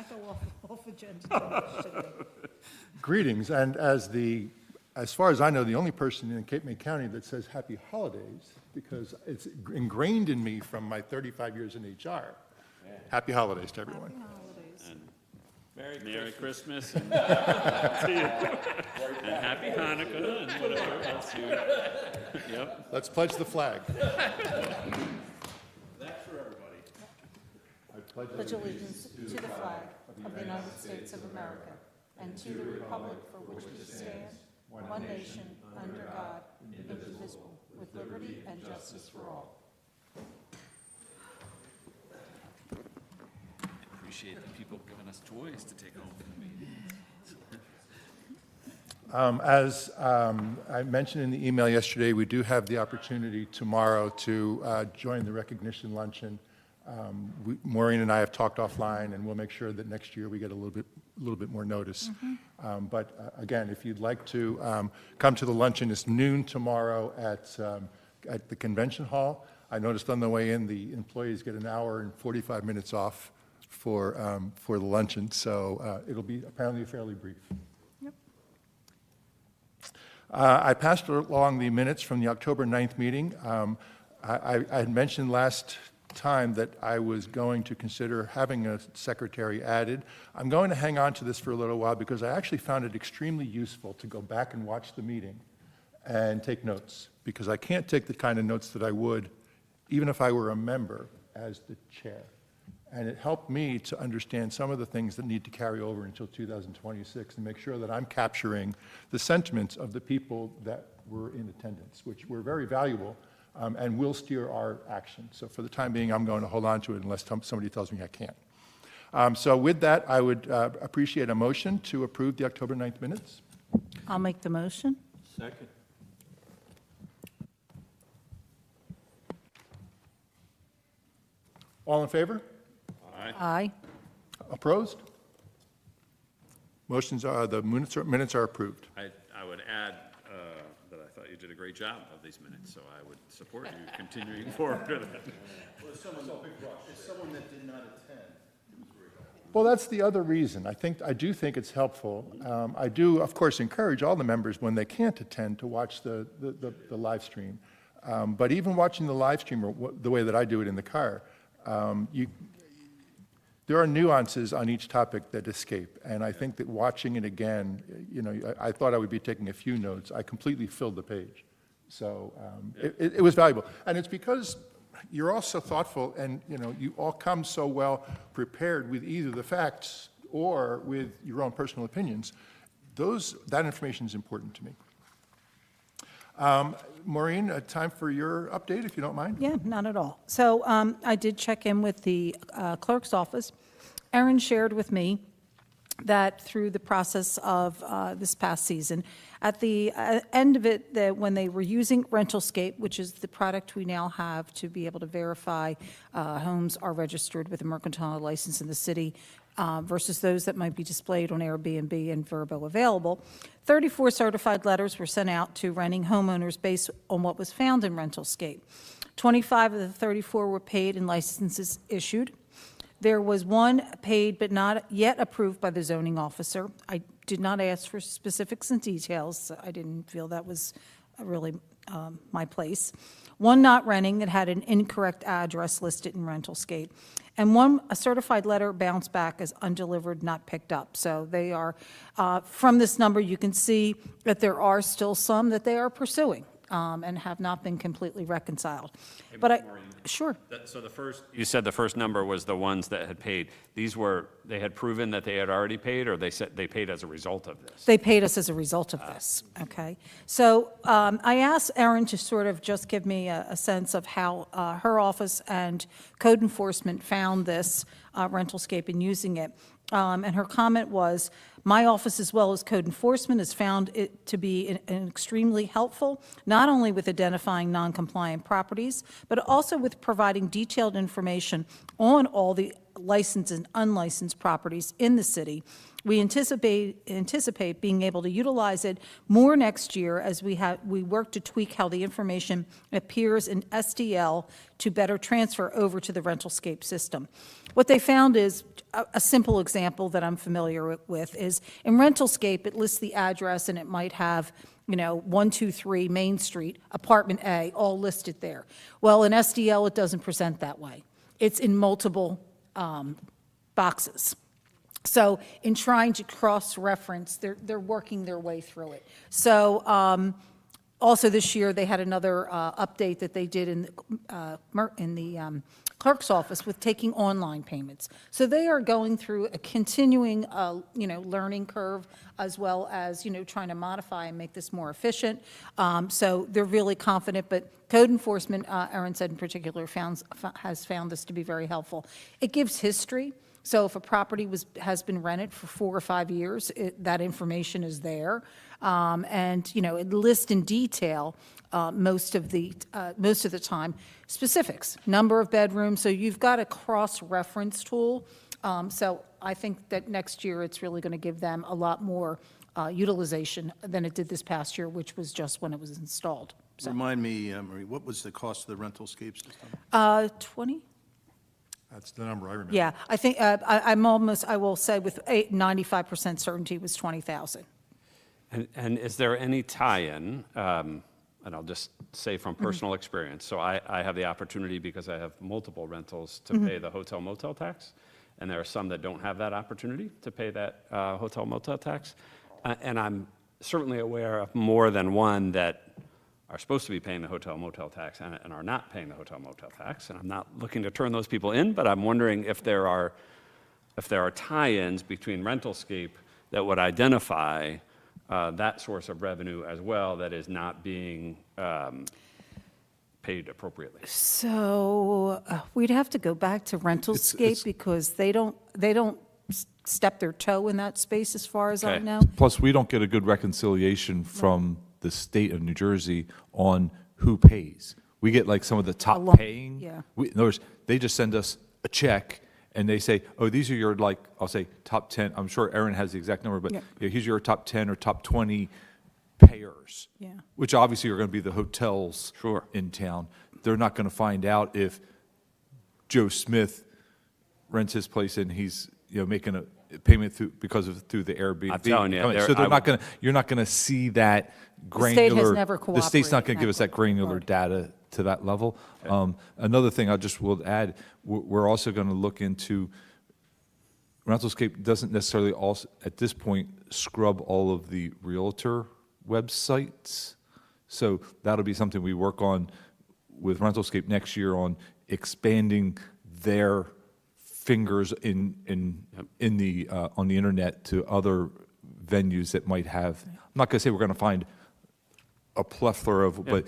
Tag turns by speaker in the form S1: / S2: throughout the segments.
S1: might go off agenda too much today.
S2: Greetings, and as far as I know, the only person in Cape May County that says happy holidays, because it's ingrained in me from my 35 years in HR. Happy holidays to everyone.
S1: Happy holidays.
S3: And Merry Christmas and to you. And Happy Hanukkah and whatever else you. Yep.
S2: Let's pledge the flag.
S3: That's for everybody.
S1: Pledge allegiance to the flag of the United States of America and to the republic for which we stand, one nation, under God, indivisible, with liberty and justice for all.
S3: Appreciate the people giving us toys to take home from the meeting.
S2: As I mentioned in the email yesterday, we do have the opportunity tomorrow to join the recognition luncheon. Maureen and I have talked offline, and we'll make sure that next year we get a little bit more notice. But again, if you'd like to come to the luncheon, it's noon tomorrow at the convention hall. I noticed on the way in, the employees get an hour and 45 minutes off for the luncheon, so it'll be apparently fairly brief.
S1: Yep.
S2: I passed along the minutes from the October 9th meeting. I had mentioned last time that I was going to consider having a secretary added. I'm going to hang on to this for a little while because I actually found it extremely useful to go back and watch the meeting and take notes, because I can't take the kind of notes that I would even if I were a member as the chair. And it helped me to understand some of the things that need to carry over until 2026 and make sure that I'm capturing the sentiments of the people that were in attendance, which were very valuable and will steer our action. So for the time being, I'm going to hold on to it unless somebody tells me I can't. So with that, I would appreciate a motion to approve the October 9th minutes.
S1: I'll make the motion.
S3: Second.
S2: All in favor?
S1: Aye.
S2: Opposed? The minutes are approved.
S3: I would add that I thought you did a great job of these minutes, so I would support you continuing forward with it.
S4: Well, someone that did not attend.
S2: Well, that's the other reason. I do think it's helpful. I do, of course, encourage all the members when they can't attend to watch the live stream. But even watching the live stream, or the way that I do it in the car, there are nuances on each topic that escape. And I think that watching it again, I thought I would be taking a few notes. I completely filled the page. So it was valuable. And it's because you're all so thoughtful, and you all come so well prepared with either the facts or with your own personal opinions. That information is important to me. Maureen, time for your update, if you don't mind.
S1: Yeah, not at all. So I did check in with the clerk's office. Erin shared with me that through the process of this past season, at the end of it, that when they were using Rentalscape, which is the product we now have to be able to verify homes are registered with a mercantile license in the city, versus those that might be displayed on Airbnb and Vrbo available, 34 certified letters were sent out to renting homeowners based on what was found in Rentalscape. 25 of the 34 were paid and licenses issued. There was one paid but not yet approved by the zoning officer. I did not ask for specifics and details. So I didn't feel that was really my place. One not renting that had an incorrect address listed in Rentalscape. And a certified letter bounced back as undelivered, not picked up. So they are, from this number, you can see that there are still some that they are pursuing and have not been completely reconciled. But
S3: Maureen.
S1: Sure.
S3: So you said the first number was the ones that had paid. They had proven that they had already paid, or they said they paid as a result of this?
S1: They paid us as a result of this, okay? So I asked Erin to sort of just give me a sense of how her office and code enforcement found this Rentalscape and using it. And her comment was, My office, as well as code enforcement, has found it to be extremely helpful, not only with identifying non-compliant properties, but also with providing detailed information on all the licensed and unlicensed properties in the city. We anticipate being able to utilize it more next year as we work to tweak how the information appears in SDL to better transfer over to the Rentalscape system. What they found is, a simple example that I'm familiar with is, in Rentalscape, it lists the address and it might have, 123 Main Street, apartment A, all listed there. Well, in SDL, it doesn't present that way. It's in multiple boxes. So in trying to cross-reference, they're working their way through it. So also this year, they had another update that they did in the clerk's office with taking online payments. So they are going through a continuing, learning curve, as well as, trying to modify and make this more efficient. So they're really confident, but code enforcement, Erin said in particular, has found this to be very helpful. It gives history. So if a property has been rented for 4 or 5 years, that information is there. And, it lists in detail most of the time specifics, number of bedrooms. So you've got a cross-reference tool. So I think that next year it's really going to give them a lot more utilization than it did this past year, which was just when it was installed. So,
S4: Remind me, Marie, what was the cost of the Rentalscape system?
S1: 20?
S2: That's the number I remember.
S1: Yeah, I think, I will say with 95% certainty was 20,000.
S3: And is there any tie-in, and I'll just say from personal experience, so I have the opportunity, because I have multiple rentals, to pay the hotel motel tax, and there are some that don't have that opportunity to pay that hotel motel tax. And I'm certainly aware of more than one that are supposed to be paying the hotel motel tax and are not paying the hotel motel tax. And I'm not looking to turn those people in, but I'm wondering if there are tie-ins between Rentalscape that would identify that source of revenue as well that is not being paid appropriately.
S1: So we'd have to go back to Rentalscape because they don't step their toe in that space as far as I
S3: Okay.
S1: know.
S5: Plus, we don't get a good reconciliation from the state of New Jersey on who pays. We get like some of the top
S1: lot,
S5: paying.
S1: yeah.
S5: In other words, they just send us a check and they say, oh, these are your, like, I'll say top 10. I'm sure Erin has the exact number, but
S1: Yeah.
S5: here's your top 10 or top 20 payers.
S1: Yeah.
S5: Which obviously are going to be the hotels
S3: Sure.
S5: in town. They're not going to find out if Joe Smith rents his place and he's making a payment through the Airbnb.
S3: I'm telling you,
S5: So you're not going to see that granular.
S1: state has never
S5: The state's not going
S1: cooperated
S5: to give us that granular
S1: Right.
S5: data to that level. Another thing I just will add, we're also going to look into, Rentalscape doesn't necessarily also, at this point, scrub all of the Realtor websites. So that'll be something we work on with Rentalscape next year on expanding their fingers in the on the internet to other venues that might have. I'm not going to say we're going to find a plethora of, but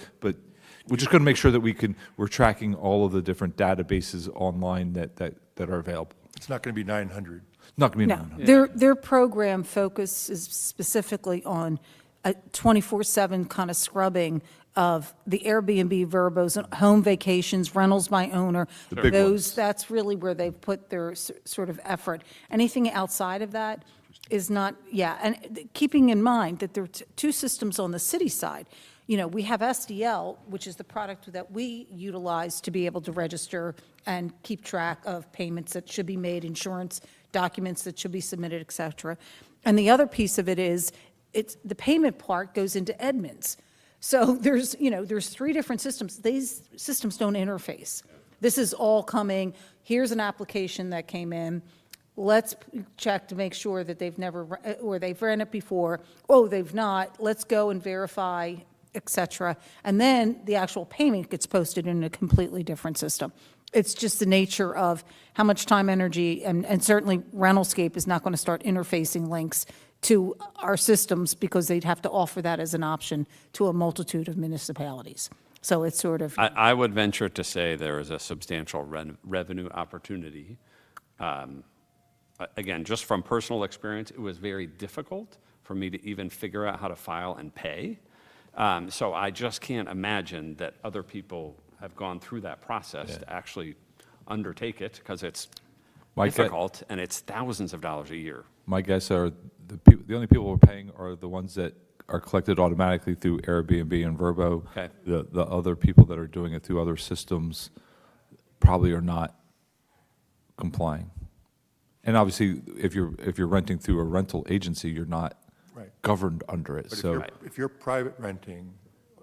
S5: we're just going to make sure that we're tracking all of the different databases online that are available.
S2: It's not going to be 900.
S5: Not going to be
S1: No,
S5: 900.
S1: their program focuses specifically on a 24/7 kind of scrubbing of the Airbnb, Verbos, home vacations, rentals by owner.
S5: The big ones.
S1: That's really where they've put their sort of effort. Anything outside of that is not, and keeping in mind that there are two systems on the city side. We have SDL, which is the product that we utilize to be able to register and keep track of payments that should be made, insurance documents that should be submitted, et cetera. And the other piece of it is, the payment part goes into Edmunds. So there's 3 different systems. These systems don't interface. This is all coming, here's an application that came in, let's check to make sure that they've ran it before, oh, they've not, let's go and verify, et cetera. And then the actual payment gets posted in a completely different system. It's just the nature of how much time, energy, and certainly Rentalscape is not going to start interfacing links to our systems because they'd have to offer that as an option to a multitude of municipalities. So it's sort of,
S3: I would venture to say there is a substantial revenue opportunity again, just from personal experience, it was very difficult for me to even figure out how to file and pay. So I just can't imagine that other people have gone through that process to actually undertake it, because it's
S5: My guess-
S3: difficult and it's thousands of dollars a year.
S5: My guess are the only people we're paying are the ones that are collected automatically through Airbnb and Vrbo.
S3: Okay.
S5: The other people that are doing it through other systems probably are not complying. And obviously, if you're renting through a rental agency, you're not
S2: Right.
S5: governed under it.
S2: But
S5: So
S2: if you're private renting,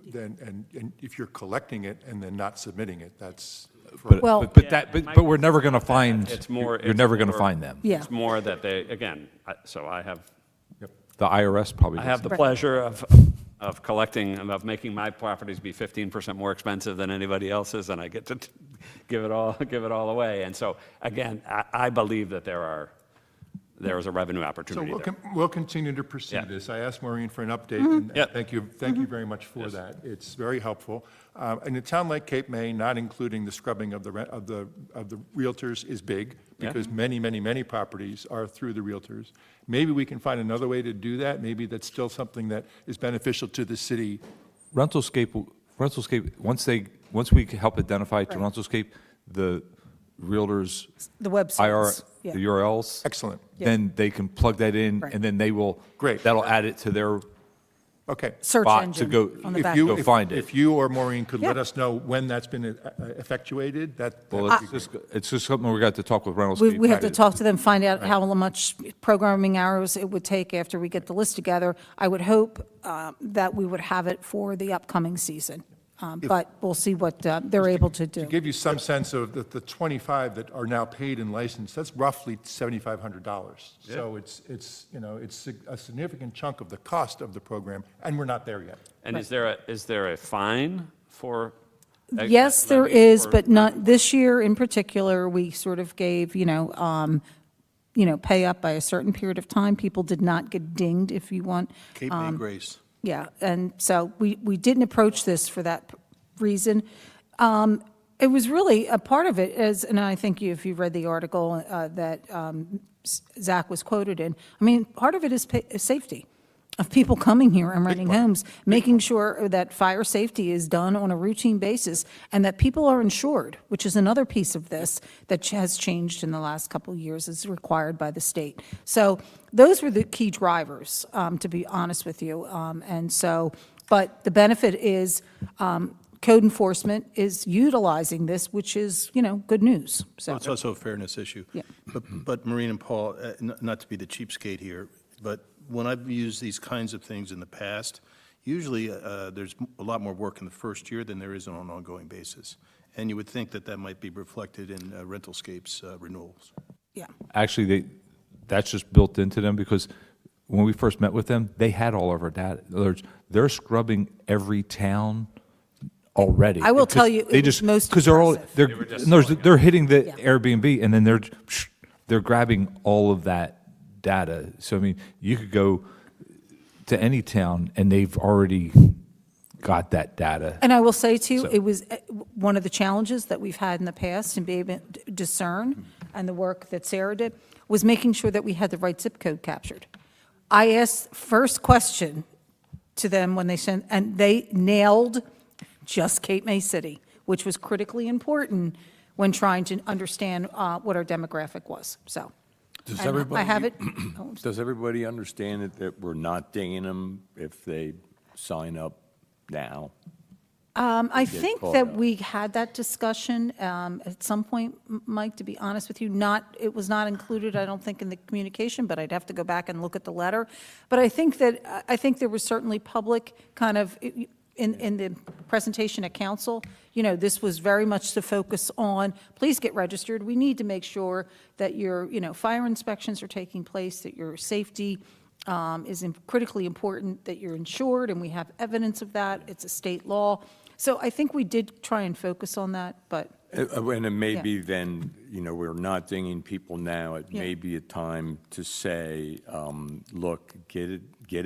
S2: then, and if you're collecting it and then not submitting it, that's,
S1: Well-
S5: but we're never going to find.
S3: It's more.
S5: You're
S3: it's
S5: never going to
S3: more-
S5: find them.
S1: Yeah.
S3: It's more that they, again, so I have
S5: The IRS probably.
S3: I have the
S5: doesn't.
S3: pleasure of collecting, of making my properties be 15% more expensive than anybody else's, and I get to give it all away. And so, again, I believe that there is a revenue
S2: so
S3: opportunity there.
S2: we'll continue to pursue
S3: Yeah.
S2: this. I asked Maureen for an update,
S1: Mm-hmm.
S2: and
S3: Yep.
S2: thank you very much for
S3: Yes.
S2: that. It's very helpful. And the town like Cape May, not including the scrubbing of the realtors, is big,
S3: Yeah.
S2: because many properties are through the realtors. Maybe we can find another way to do that. Maybe that's still something that is beneficial to the city.
S5: Rentalscape, once we help identify to Rentalscape the realtors'
S1: The websites.
S5: the
S1: Yeah.
S5: URLs.
S2: Excellent.
S5: Then they can plug that in,
S1: Right.
S5: and then they will.
S2: Great.
S5: That'll add it to their
S2: Okay.
S1: Search
S5: spot to
S1: engine
S5: go-
S1: on the
S2: If
S1: back.
S2: you,
S5: Go find it.
S2: if you or Maureen could let
S1: Yeah.
S2: us know when that's been effectuated, that
S5: Well,
S2: would be
S5: it's just something we got to talk with Rentalscape.
S1: We have to talk to them, find out how much programming hours it would take after we get the list together. I would hope that we would have it for the upcoming season, but we'll see what they're able to do.
S2: To give you some sense of the 25 that are now paid and licensed, that's roughly $7,500. So it's a significant chunk of the cost of the program, and we're not there yet.
S3: And is there a fine for?
S1: Yes, there
S3: levies
S1: is,
S3: for-
S1: but not, this year in particular, we sort of gave, pay up by a certain period of time. People did not get dinged, if you want.
S4: Cape May Grace.
S1: Yeah, and so we didn't approach this for that reason. It was really, a part of it is, and I think if you read the article that Zach was quoted in, I mean, part of it is safety of people coming here and renting homes, making sure that fire safety is done on a routine basis, and that people are insured, which is another piece of this that has changed in the last couple of years, is required by the state. So those were the key drivers, to be honest with you. And so, but the benefit is code enforcement is utilizing this, which is, good news. So,
S4: Well, it's also a fairness issue.
S1: Yeah.
S4: But Maureen and Paul, not to be the cheapskate here, but when I've used these kinds of things in the past, usually there's a lot more work in the first year than there is on an ongoing basis. And you would think that that might be reflected in Rentalscape's renewals.
S1: yeah.
S5: Actually, that's just built into them, because when we first met with them, they had all of our data. In other words, they're scrubbing every town already.
S1: I will tell you,
S5: They
S1: it was
S5: just
S1: most
S5: because they're all
S1: impressive.
S5: they're hitting the
S1: Yeah.
S5: Airbnb, and then they're grabbing all of that data. So I mean, you could go to any town, and they've already got that data.
S1: And I will say to you,
S5: So-
S1: it was one of the challenges that we've had in the past and be able to discern, and the work that Sarah did, was making sure that we had the right zip code captured. I asked first question to them when they sent, and they nailed just Cape May City, which was critically important when trying to understand what our demographic was, so.
S6: Does
S1: And
S6: everybody?
S1: I have it.
S6: Does everybody understand that we're not dinging them if they sign up now?
S1: I think
S6: caught
S1: that
S6: up.
S1: we had that discussion at some point, Mike, to be honest with you. It was not included, I don't think, in the communication, but I'd have to go back and look at the letter. But I think there was certainly public kind of, in the presentation at council, this was very much to focus on, please get registered. We need to make sure that your, fire inspections are taking place, that your safety is critically important, that you're insured, and we have evidence of that. It's a state law. So I think we did try and focus on that, but,
S6: And it may
S1: Yeah.
S6: be then, we're not dinging people now. It
S1: Yeah.
S6: may be a time to say, look, get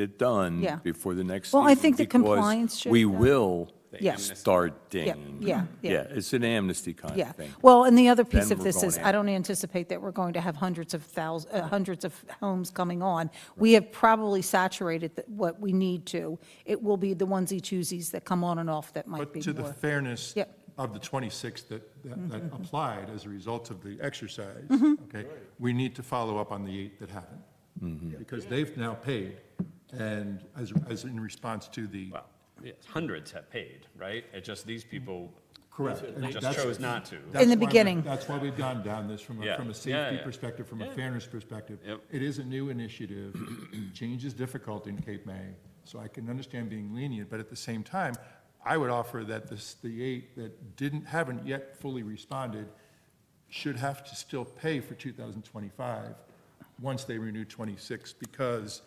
S6: it done
S1: Yeah.
S6: before the next
S1: Well, I
S6: season,
S1: think the
S6: because
S1: compliance should,
S6: we will
S3: The
S1: Yes.
S3: amnesty.
S6: start dinging.
S1: yeah.
S6: Yeah, it's an amnesty kind
S1: Yeah.
S6: of thing.
S1: Well, and the other piece
S6: Then
S1: of
S6: we're
S1: this
S6: going
S1: is, I
S6: after.
S1: don't anticipate that we're going to have hundreds of homes coming on. We have probably saturated what we need to. It will be the onesie-twosies that come on and off that might
S2: But
S1: be
S2: to the
S1: more.
S2: fairness
S1: Yep.
S2: of the 26 that applied as a result of the exercise,
S1: Mm-hmm.
S2: okay, we need to follow up on the 8 that haven't. Because they've now paid, and as in response to the.
S3: Well, yes, hundreds have paid, right? It just, these people
S2: Correct. And
S3: just
S2: that's-
S3: chose not to.
S2: that's
S1: In the
S2: why we-
S1: beginning.
S2: That's why we've gone down this from
S3: Yeah.
S2: a
S3: Yeah,
S2: safety
S3: yeah.
S2: perspective, from a fairness perspective.
S3: Yep.
S2: It is a new initiative. Change is difficult in Cape May, so I can understand being lenient, but at the same time, I would offer that the 8 that haven't yet fully responded should have to still pay for 2025 once they renew 26, because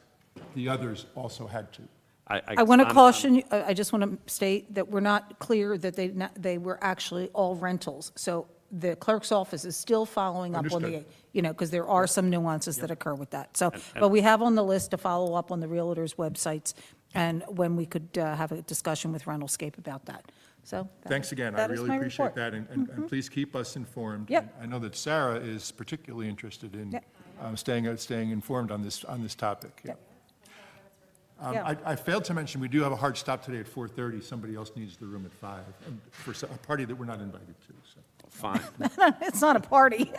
S2: the others also had to.
S1: I want to caution, you. I just want to state that we're not clear that they were actually all rentals. So the clerk's office is still following up on the,
S2: Understood.
S1: because there are some nuances that occur with that. So, but we have on the list to follow up on the realtors' websites, and when we could have a discussion with Rentalscape about that. So.
S2: Thanks again. I
S1: that is
S2: really
S1: my
S2: appreciate
S1: report.
S2: that, and please keep us informed.
S1: Yep.
S2: I know that Sarah is particularly interested in
S1: Yep.
S2: staying informed on this topic. Yeah.
S1: Yep. Yeah.
S2: I failed to mention, we do have a hard stop today at 4:30. Somebody else needs the room at 5, and for a party that we're not invited to, so.
S3: Fine.
S1: It's not a party.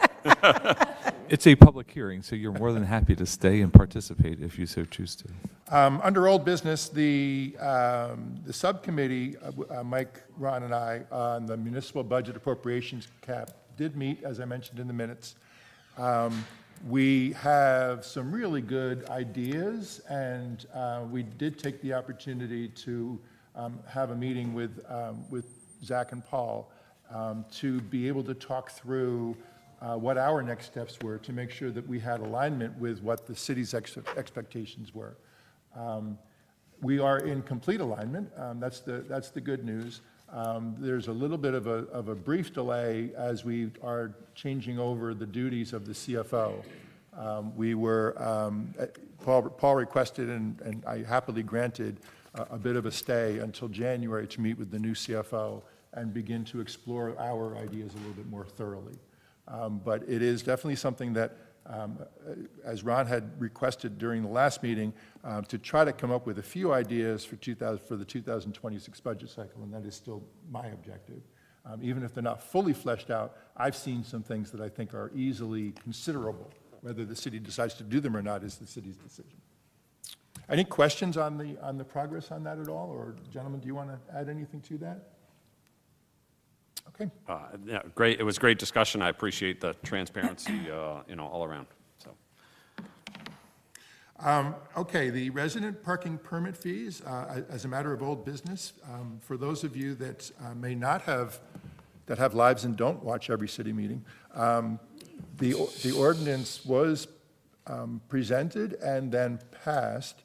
S5: It's a public hearing, so you're more than happy to stay and participate if you so choose to.
S2: Under old business, the subcommittee, Mike, Ron, and I, on the municipal budget appropriations cap, did meet, as I mentioned in the minutes. We have some really good ideas, and we did take the opportunity to have a meeting with Zach and Paul to be able to talk through what our next steps were to make sure that we had alignment with what the city's expectations were. We are in complete alignment. That's the good news. There's a little bit of a brief delay as we are changing over the duties of the CFO. Paul requested, and I happily granted, a bit of a stay until January to meet with the new CFO and begin to explore our ideas a little bit more thoroughly. But it is definitely something that, as Ron had requested during the last meeting, to try to come up with a few ideas for the 2026 budget cycle, and that is still my objective. Even if they're not fully fleshed out, I've seen some things that I think are easily considerable. Whether the city decides to do them or not is the city's decision. Any questions on the progress on that at all? Or gentlemen, do you want to add anything to that? Okay.
S3: Yeah, great. It was great discussion. I appreciate the transparency, all around. So,
S2: Okay, the resident parking permit fees, as a matter of old business, for those of you that may not have lives and don't watch every city meeting, the ordinance was presented and then passed,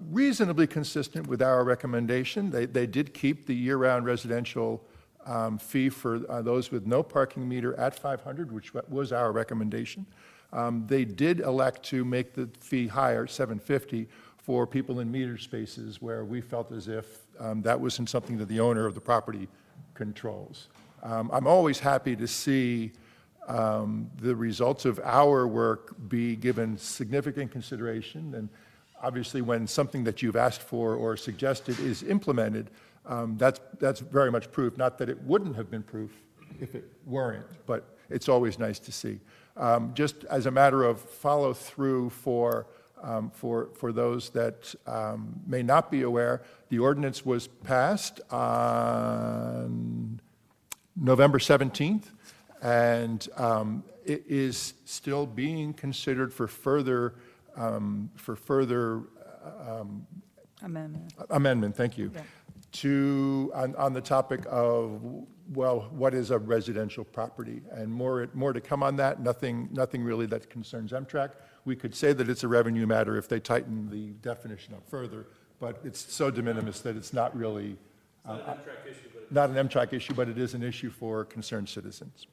S2: reasonably consistent with our recommendation. They did keep the year-round residential fee for those with no parking meter at $500, which was our recommendation. They did elect to make the fee higher, $750, for people in meter spaces where we felt as if that wasn't something that the owner of the property controls. I'm always happy to see the results of our work be given significant consideration, and obviously when something that you've asked for or suggested is implemented, that's very much proof. Not that it wouldn't have been proof if it weren't, but it's always nice to see. Just as a matter of follow-through for those that may not be aware, the ordinance was passed on November 17th, and it is still being considered for further amendment, thank you, on the topic of, well, what is a residential property? And more to come on that, nothing really that concerns Mtrac. We could say that it's a revenue matter if they tighten the definition up further, but it's so de minimis that it's not really, not an Mtrac issue, but it is an issue for concerned citizens.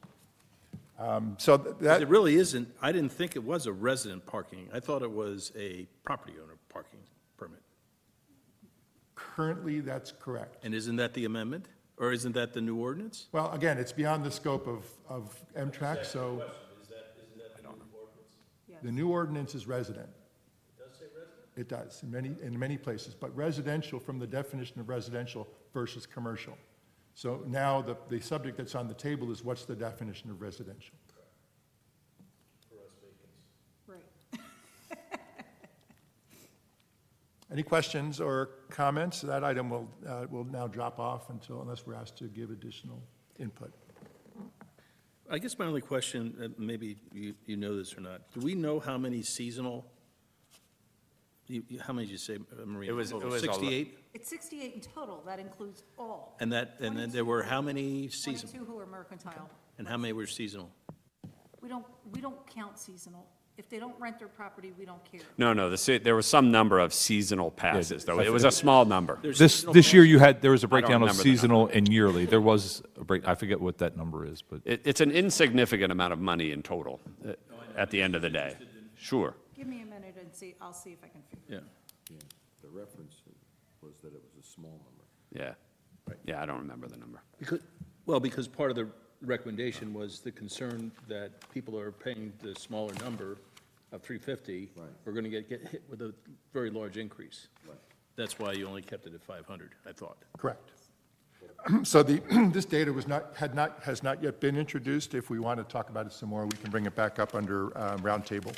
S2: So that.
S4: It really isn't, I didn't think it was a resident parking. I thought it was a property owner parking permit.
S2: Currently, that's correct.
S4: And isn't that the amendment? Or isn't that the new ordinance?
S2: Well, again, it's beyond the scope of Mtrac, so the new ordinance is resident. It does say resident? It does, in many places, but residential from the definition of residential versus commercial. So now the subject that's on the table is what's the definition of residential?
S1: Right.
S2: Any questions or comments? That item will now drop off unless we're asked to give additional input.
S4: I guess my only question, maybe you know this or not, do we know how many seasonal, how many did you say, Maria?
S3: It was-
S4: total?
S3: it was a lo-
S4: 68?
S1: It's 68 in total. That includes all.
S4: And then there were how many seasonal?
S1: 22 who are mercantile.
S4: And how many were seasonal?
S1: We don't count seasonal. If they don't rent their property, we don't care.
S3: No, there was some number of seasonal passes, though. It was a small number.
S4: There's
S5: This
S4: seasonal
S5: year there was a breakdown of
S3: remember the number.
S5: seasonal and yearly. There was a break, I forget what that number is, but.
S3: It's an insignificant amount of money in total at the end of the day. Sure.
S1: Give me a minute and see, I'll see if I can figure it
S4: Yeah.
S6: The reference was that it was a small number.
S3: Yeah. Yeah, I don't remember the number.
S4: Because part of the recommendation was the concern that people are paying the smaller number of 350
S6: Right.
S4: are going to get hit with a very large increase.
S6: Right.
S4: That's why you only kept it at 500, I thought.
S2: Correct. So this data has not yet been introduced. If we want to talk about it some more, we can bring it back up under roundtable.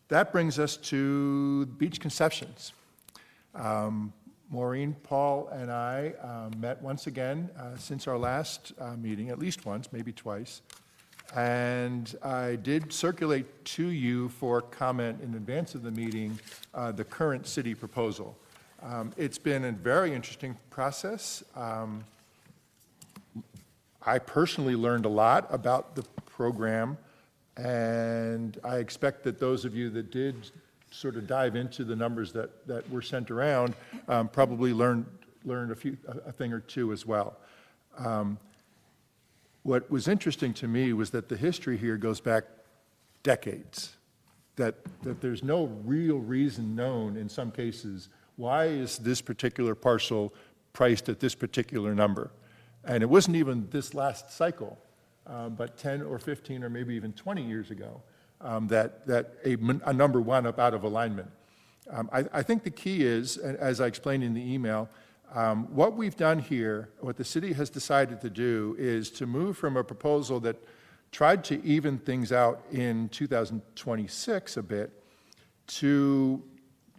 S2: That brings us to beach conceptions. Maureen, Paul, and I met once again since our last meeting, at least once, maybe twice. And I did circulate to you for comment in advance of the meeting the current city proposal. It's been a very interesting process. I personally learned a lot about the program, and I expect that those of you that did sort of dive into the numbers that were sent around probably learned a thing or two as well. What was interesting to me was that the history here goes back decades, that there's no real reason known in some cases why is this particular parcel priced at this particular number. And it wasn't even this last cycle, but 10 or 15 or maybe even 20 years ago, that a number wound up out of alignment. I think the key is, as I explained in the email, what we've done here, what the city has decided to do, is to move from a proposal that tried to even things out in 2026 a bit to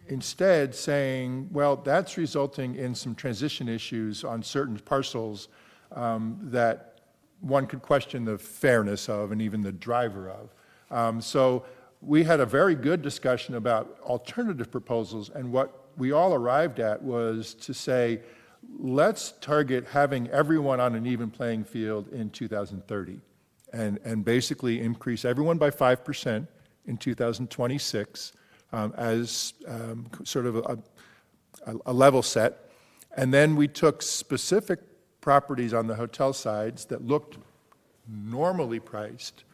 S2: instead saying, well, that's resulting in some transition issues on certain parcels that one could question the fairness of and even the driver of. So we had a very good discussion about alternative proposals, and what we all arrived at was to say, let's target having everyone on an even playing field in 2030, and basically increase everyone by 5% in 2026 as sort of a level set. And then we took specific properties on the hotel sides that looked normally priced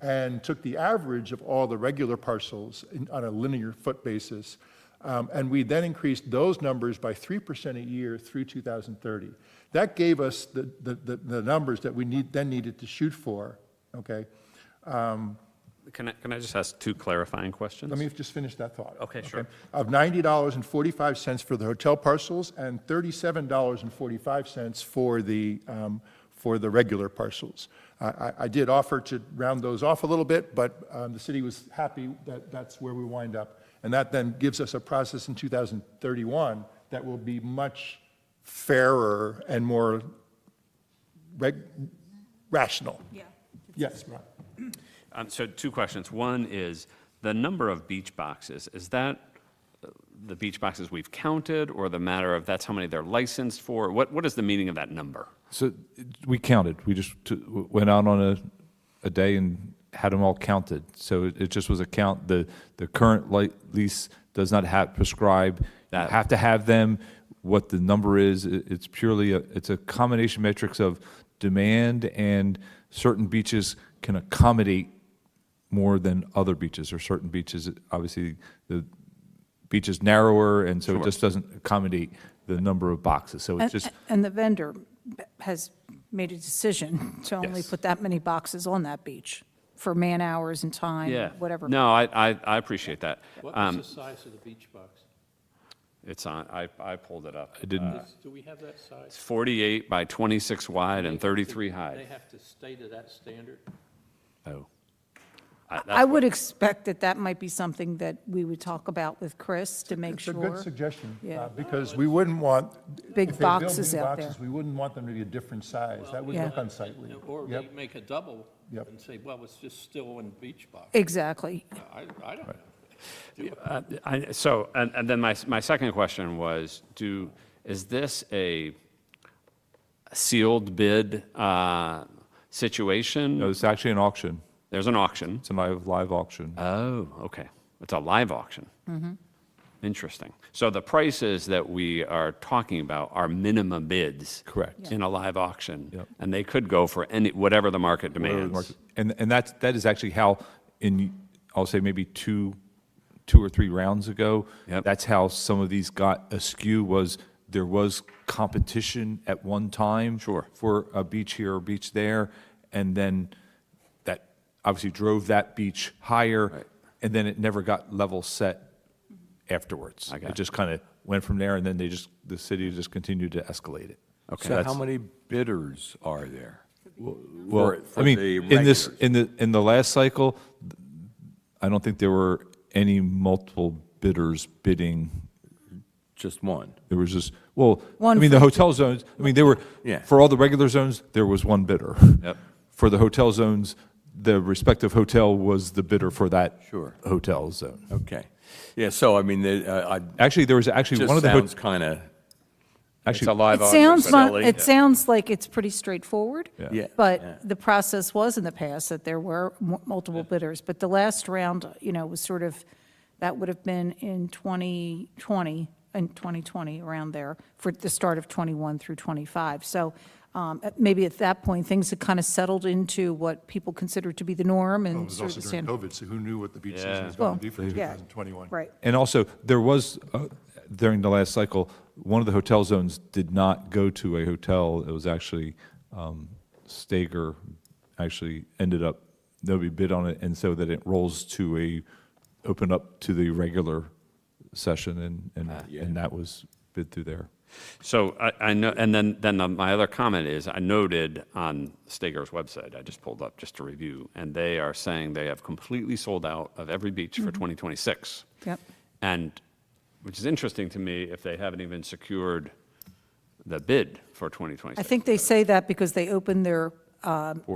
S2: and took the average of all the regular parcels on a linear foot basis. And we then increased those numbers by 3% a year through 2030. That gave us the numbers that we then needed to shoot for, okay?
S3: Can I just ask two clarifying questions?
S2: Let me just finish that thought.
S3: Okay, sure.
S2: Of $90.45 for the hotel parcels and $37.45 for the regular parcels. I did offer to round those off a little bit, but the city was happy that that's where we wind up. And that then gives us a process in 2031 that will be much fairer and more rational.
S1: Yeah.
S2: Yes, right.
S3: So two questions. One is, the number of beach boxes, is that the beach boxes we've counted, or the matter of that's how many they're licensed for? What is the meaning of that number?
S5: So we counted. We just went out on a day and had them all counted. So it just was a count. The current lease does not prescribe. You have to have them. What the number is, it's purely it's a combination metrics of demand, and certain beaches can accommodate more than other beaches, or certain beaches, obviously, beach is narrower, and so it
S3: Sure.
S5: just doesn't accommodate the number of boxes. So it's just,
S1: And the vendor has made a decision to only
S5: Yes.
S1: put that many boxes on that beach for man hours and time,
S3: Yeah.
S1: whatever.
S3: No, I appreciate that.
S7: What was the size of the beach box?
S3: It's on, I pulled it up.
S5: I didn't,
S7: Do we have that size?
S3: It's 48 by 26 wide and 33
S7: They
S3: high.
S7: have to stay to that standard?
S3: Oh.
S1: I would expect that that might be something that we would talk about with Chris to make
S2: It's a
S1: sure.
S2: good suggestion,
S1: Yeah.
S2: Because we wouldn't want.
S1: Big
S2: if they build
S1: boxes
S2: big
S1: out there.
S2: boxes, We wouldn't want them to be a different size. That would
S1: Yeah.
S2: look unsightly.
S7: Or
S2: Yep.
S7: they make a double
S2: Yep.
S7: and say, well, it's just still in beach box.
S1: Exactly.
S7: I don't know.
S3: So, and then my second question was, is this a sealed bid situation?
S5: no, it's actually an auction.
S3: There's an auction.
S5: It's a live auction.
S3: Oh, okay. It's a live auction. Interesting. So the prices that we are talking about are minimum bids.
S5: Correct.
S3: In a live auction.
S5: Yep.
S3: And they could go for whatever the market
S5: Whatever the
S3: demands.
S5: market- And that is actually how, I'll say maybe two or three rounds ago,
S3: Yep.
S5: that's how some of these got askew, was there was competition at one time.
S3: Sure.
S5: For a beach here or beach there, and then that obviously drove that beach higher.
S3: Right.
S5: And then it never got level set afterwards.
S3: I got
S5: It just kind of went from there, and then the city just continued to escalate it.
S3: Okay.
S6: So how many bidders are there?
S5: Well,
S6: For
S5: I mean,
S6: the
S5: in the last cycle, I don't think there were any multiple bidders bidding.
S6: Just one?
S5: There was just, well, I
S1: One
S5: mean, the
S1: for-
S5: hotel zones, I mean, there were,
S6: Yeah.
S5: for all the regular zones, there was one bidder.
S3: Yep.
S5: For the hotel zones, the respective hotel was the bidder for that
S6: Sure.
S5: hotel zone.
S6: Okay. Yeah, so I mean,
S5: Actually, there was actually
S6: just
S5: one of the,
S6: sounds kind of,
S3: It's a
S5: actually,
S3: live
S1: It
S3: auction.
S1: sounds,
S3: facility.
S1: it sounds like it's pretty straightforward.
S5: Yeah.
S6: yeah.
S1: But the process was in the past that there were multiple bidders. But the last round, was sort of, that would have been in 2020, around there, for the start of 21 through 25. So maybe at that point, things had kind of settled into what people consider to be the norm
S2: Well, it
S1: and
S2: was
S1: sort
S2: also
S1: of the
S2: during
S1: standard.
S2: COVID, so who knew what the beach
S3: Yeah.
S2: season was going to be for
S1: Well, yeah.
S2: 2021?
S1: Right.
S5: and also, there was, during the last cycle, one of the hotel zones did not go to a hotel. It was actually, Stager actually ended up, nobody bid on it, and so that it rolls to open up to the regular session, and that was bid through there.
S3: So I know, and then my other comment is, I noted on Stager's website, I just pulled up just to review, and they are saying they have completely sold out of every beach for 2026.
S1: Yep.
S3: And, which is interesting to me, if they haven't even secured the bid for 2026.
S1: I think they say that because they open their,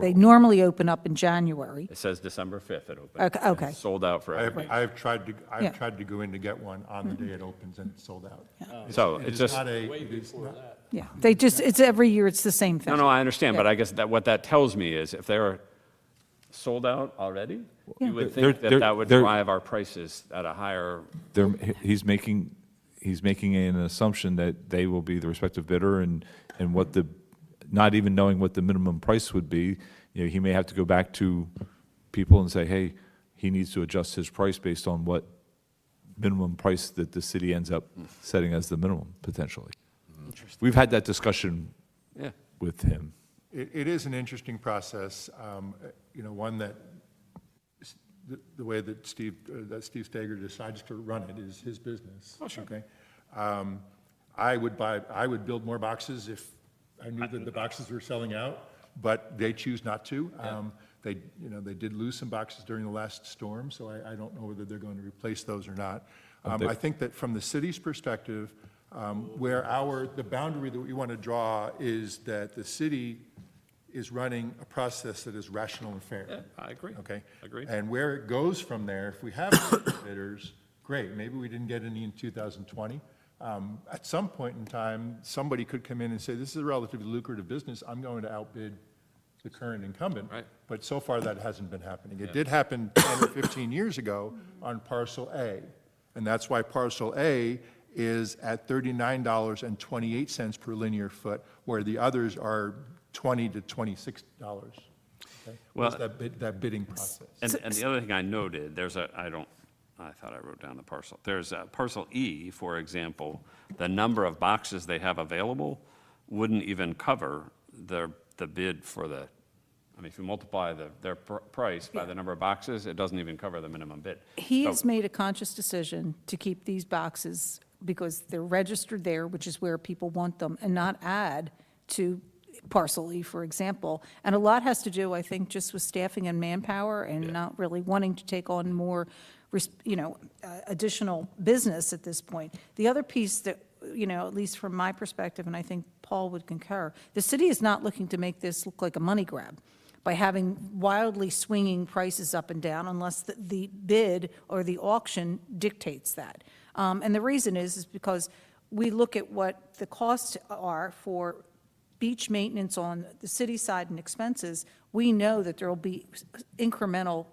S1: they normally open up in January.
S3: It says December 5th it opened.
S1: Okay.
S3: It's sold out for every.
S2: I've tried to,
S1: Yeah.
S2: I've tried to go in to get one on the day it opens, and it's sold out.
S3: So
S2: It
S3: it's
S2: is
S3: just,
S2: not
S3: no,
S2: a,
S7: Way
S2: it is
S7: before
S2: not-
S7: that.
S1: Yeah, they just, it's every year, it's the same thing.
S3: no, I understand, but
S1: Yeah.
S3: I guess that what that tells me is if they're sold out already, you would
S5: They're-
S3: think that that would
S5: they're-
S3: drive our prices at a higher,
S5: He's making an assumption that they will be the respective bidder, and what not even knowing what the minimum price would be, he may have to go back to people and say, hey, he needs to adjust his price based on what minimum price that the city ends up setting as the minimum, potentially. We've had that discussion
S3: yeah.
S5: with him.
S2: It is an interesting process, one that, the way that Steve Stager decides to run it is his business. Oh, sure. Okay? I would build more boxes if I knew that the boxes were selling out, but they choose not to. They did lose some boxes during the last storm, so I don't know whether they're going to replace those or not. I think that from the city's perspective, where the boundary that we want to draw is that the city is running a process that is rational and fair.
S3: Yeah, I agree.
S2: Okay?
S3: Agreed.
S2: And where it goes from there, if we have bidders, great, maybe we didn't get any in 2020. At some point in time, somebody could come in and say, this is a relatively lucrative business, I'm going to outbid the current incumbent.
S3: Right.
S2: But so far, that hasn't been happening. It did happen 10 or 15 years ago on parcel A, and that's why parcel A is at $39.28 per linear foot, where the others are $20 to $26. Okay?
S3: Well-
S2: That's that bidding process.
S3: And the other thing I noted, I thought I wrote down the parcel. There's parcel E, for example, the number of boxes they have available wouldn't even cover the bid for the, I mean, if you multiply their price by the number of boxes, it doesn't even cover the minimum bid.
S1: He
S3: So-
S1: has made a conscious decision to keep these boxes because they're registered there, which is where people want them, and not add to parcel E, for example. And a lot has to do, I think, just with staffing and manpower and not really wanting to take on more, additional business at this point. The other piece that, at least from my perspective, and I think Paul would concur, the city is not looking to make this look like a money grab by having wildly swinging prices up and down unless the bid or the auction dictates that. And the reason is because we look at what the costs are for beach maintenance on the city side and expenses. We know that there will be incremental,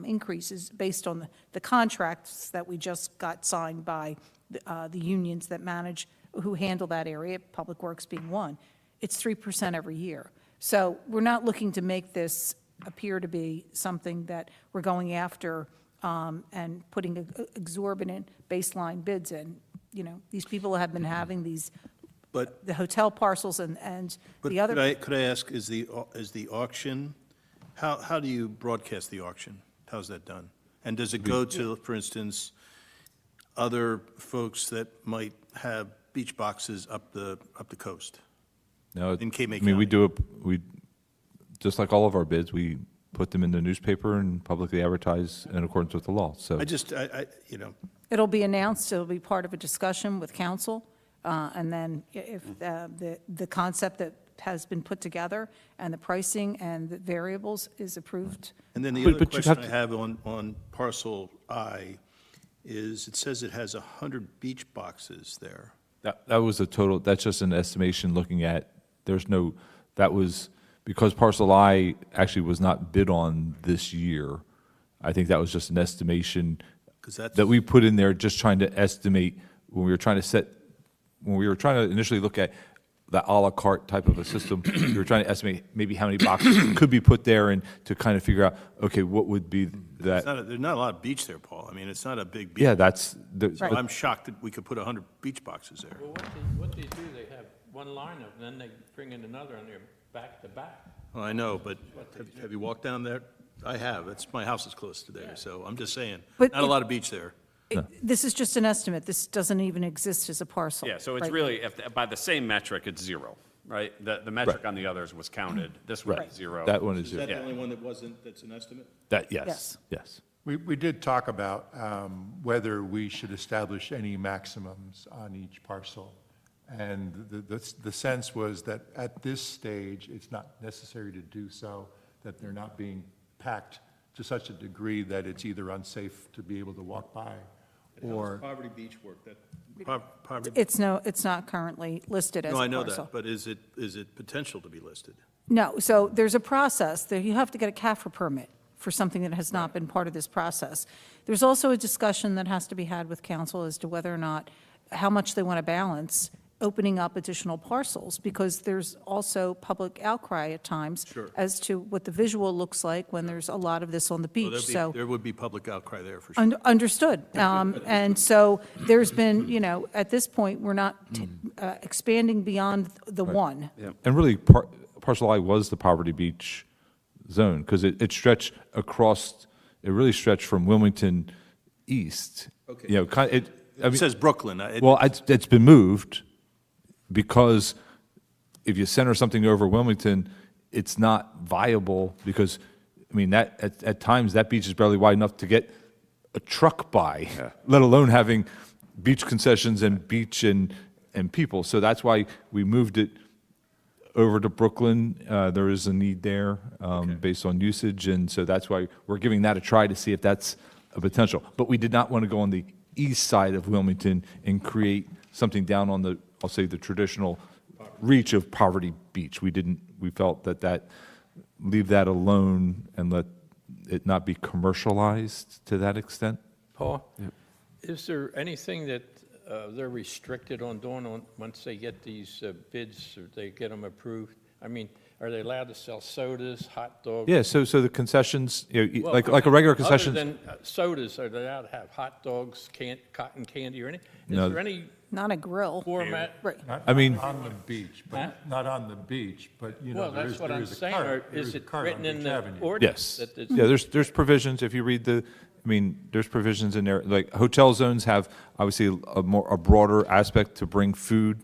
S1: increases based on the contracts that we just got signed by the unions that manage, who handle that area, Public Works being one. It's 3% every year. So we're not looking to make this appear to be something that we're going after and putting exorbitant baseline bids in. These people have been having these,
S4: But,
S1: the hotel parcels and
S4: but
S1: the other.
S4: could I ask, is the auction, how do you broadcast the auction? How's that done? And does it go to, for instance, other folks that might have beach boxes up the coast?
S5: No,
S4: In Cape May
S5: I mean, we
S4: County.
S5: just like all of our bids, we put them in the newspaper and publicly advertise in accordance with the law, so.
S1: It'll be announced, it'll be part of a discussion with council, and then if the concept that has been put together and the pricing and the variables is approved.
S4: And then the
S5: But-
S4: other
S5: but you
S4: question
S5: have
S4: I have on parcel I is, it says it has 100 beach boxes there.
S5: That was a total, that's just an estimation looking at, that was, because parcel I actually was not bid on this year, I think that was just an estimation
S4: 'Cause that's-
S5: that we put in there, just trying to estimate, when we were trying to initially look at the à la carte type of a system, we were trying to estimate maybe how many boxes could be put there and to kind of figure out, okay, what would be that?
S4: There's not a lot of beach there, Paul. I mean, it's not a big beach.
S5: Yeah, that's,
S4: So I'm shocked that we could put 100 beach boxes there.
S7: Well, what they do, they have one lineup, and then they bring in another, and they're back to back.
S4: Well, I know, but have you walked down there? I have. My house is close to there, so I'm just saying,
S1: But
S4: not a
S1: it-
S4: lot of beach there.
S1: This is just an estimate, this doesn't even exist as a parcel.
S3: Yeah, so it's
S1: right?
S3: really, by the same metric, it's zero, right? The metric on the others was counted. This one is zero.
S5: that one is,
S4: Is that the
S3: Yeah.
S4: only one that's an estimate?
S5: that,
S1: Yes.
S5: yes, yes.
S2: We did talk about whether we should establish any maximums on each parcel. And the sense was that at this stage, it's not necessary to do so, that they're not being packed to such a degree that it's either unsafe to be able to walk by or.
S4: Poverty Beach work? Poverty.
S1: It's not currently listed as a
S4: No,
S1: parcel.
S4: I know that, but is it potential to be listed?
S1: No, so there's a process, that you have to get a CAFR permit for something that has not been part of this process. There's also a discussion that has to be had with council as to whether or not, how much they want to balance opening up additional parcels, because there's also public outcry at times
S4: Sure.
S1: as to what the visual looks like when there's a lot of this on the
S4: Well,
S1: beach, so.
S4: there would be public outcry there for sure.
S1: Understood. And so there's been, at this point, we're not expanding beyond the one.
S5: And really, parcel I was the Poverty Beach zone, because it stretched across, it really stretched from Wilmington east.
S4: Okay.
S5: It
S4: says Brooklyn.
S5: Well, it's been moved, because if you center something over Wilmington, it's not viable, because, I mean, at times, that beach is barely wide enough to get a truck by, let alone having beach concessions and beach and people. So that's why we moved it over to Brooklyn. There is a need there based on usage, and so that's why we're giving that a try to see if that's a potential. But we did not want to go on the east side of Wilmington and create something down on the, I'll say, the traditional reach of Poverty Beach. We felt that leave that alone and let it not be commercialized to that extent.
S7: Paul, is there anything that they're restricted on doing once they get these bids, or they get them approved? I mean, are they allowed to sell sodas, hot dogs?
S5: Yeah, so the concessions,
S7: Well,
S5: like a regular
S7: other
S5: concession.
S7: than sodas, are they allowed to have hot dogs, cotton candy, or any?
S5: No.
S7: Is there any
S1: Not a grill.
S7: format?
S1: Right.
S2: Not
S5: I mean-
S2: on the beach,
S7: Huh?
S2: but, not on the beach, but, you know,
S7: Well,
S2: there
S7: that's
S2: is,
S7: what
S2: there
S7: I'm
S2: is a
S7: saying.
S2: cart. There
S7: Is
S2: is a
S7: it
S2: cart on
S7: written in
S2: Beach
S7: the
S2: Avenue.
S7: ordinance?
S5: Yes.
S7: that it's-
S5: Yeah, there's provisions, if you read there's provisions in there, like hotel zones have obviously a broader aspect to bring food,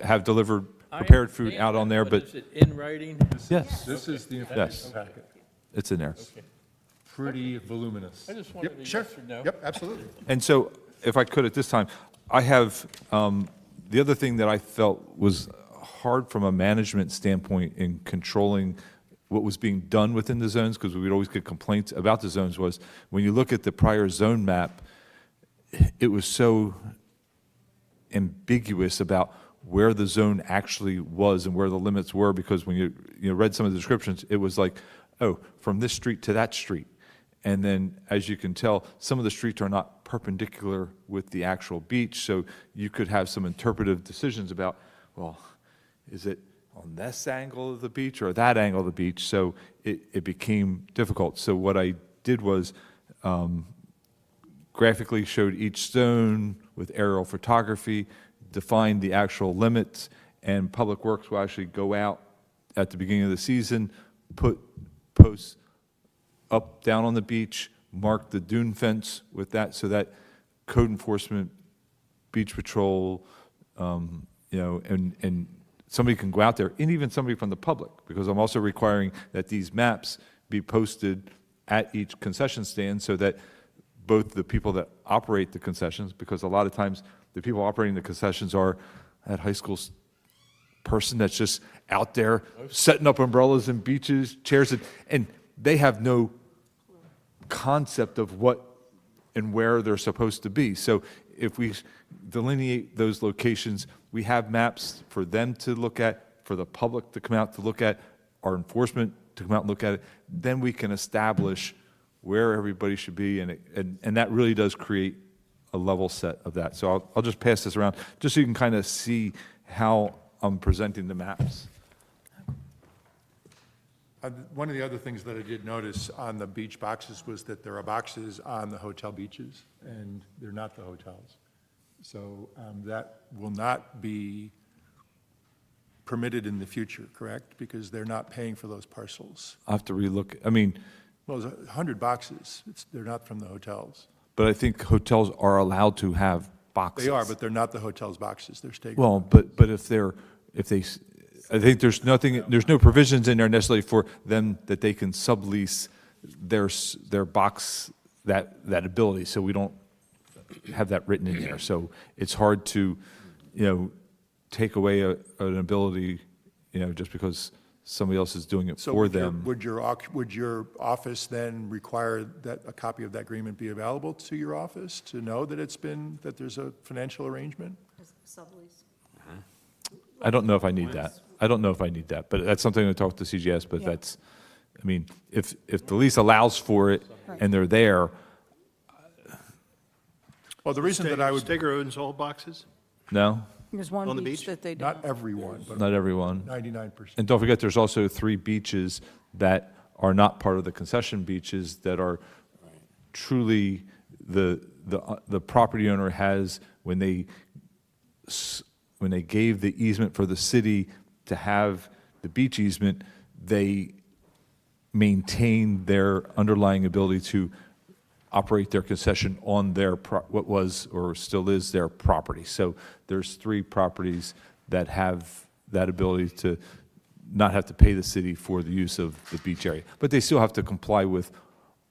S5: have delivered
S7: I
S5: prepared food
S7: understand
S5: out on
S7: that,
S5: there, but
S7: is it in writing?
S5: yes,
S2: This is the
S5: Yes.
S2: information packet.
S5: it's in there.
S2: Pretty voluminous.
S7: I just wanted
S2: Yep,
S7: a
S2: sure.
S7: yes or no.
S2: Yep, absolutely.
S5: And so, if I could at this time, I have, the other thing that I felt was hard from a management standpoint in controlling what was being done within the zones, because we would always get complaints about the zones, was when you look at the prior zone map, it was so ambiguous about where the zone actually was and where the limits were, because when you read some of the descriptions, it was like, oh, from this street to that street. And then, as you can tell, some of the streets are not perpendicular with the actual beach, so you could have some interpretive decisions about, well, is it on this angle of the beach or that angle of the beach? So it became difficult. So what I did was graphically showed each zone with aerial photography, defined the actual limits, and Public Works will actually go out at the beginning of the season, put posts up, down on the beach, mark the dune fence with that, so that code enforcement, beach patrol, and somebody can go out there, and even somebody from the public, because I'm also requiring that these maps be posted at each concession stand so that both the people that operate the concessions, because a lot of times the people operating the concessions are that high school person that's just out there setting up umbrellas and beaches, chairs, and they have no concept of what and where they're supposed to be. So if we delineate those locations, we have maps for them to look at, for the public to come out to look at, our enforcement to come out and look at it, then we can establish where everybody should be, and that really does create a level set of that. So I'll just pass this around, just so you can kind of see how I'm presenting the maps.
S2: One of the other things that I did notice on the beach boxes was that there are boxes on the hotel beaches, and they're not the hotels. So that will not be permitted in the future, correct? Because they're not paying for those parcels.
S5: I'll have to relook, I mean,
S2: Well, there's 100 boxes. They're not from the hotels.
S5: but I think hotels are allowed to have boxes.
S2: They are, but they're not the hotel's boxes. They're state.
S5: Well, but I think there's no provisions in there necessarily for them that they can sublease their box, that ability, so we don't have that written in there. So it's hard to, take away an ability, just because somebody else is doing it
S2: So
S5: for
S2: would your-
S5: them.
S2: would your office then require that a copy of that agreement be available to your office to know that that there's a financial arrangement?
S5: I don't know if I need that. I don't know if I need that, but that's something to talk to CGS, but
S1: Yeah.
S5: that's, I mean, if the lease allows for it and they're there,
S2: Well, the reason that I would,
S4: Steger owns all boxes?
S5: no,
S1: There's one
S4: On the
S1: beach
S4: beach?
S1: that they
S2: not
S1: don't.
S2: everyone, but
S5: not everyone.
S2: 99%.
S5: And don't forget, there's also 3 beaches that are not part of the concession beaches that are truly the property owner has, when they gave the easement for the city to have the beach easement, they maintained their underlying ability to operate their concession on their, what was or still is their property. So there's 3 properties that have that ability to not have to pay the city for the use of the beach area. But they still have to comply with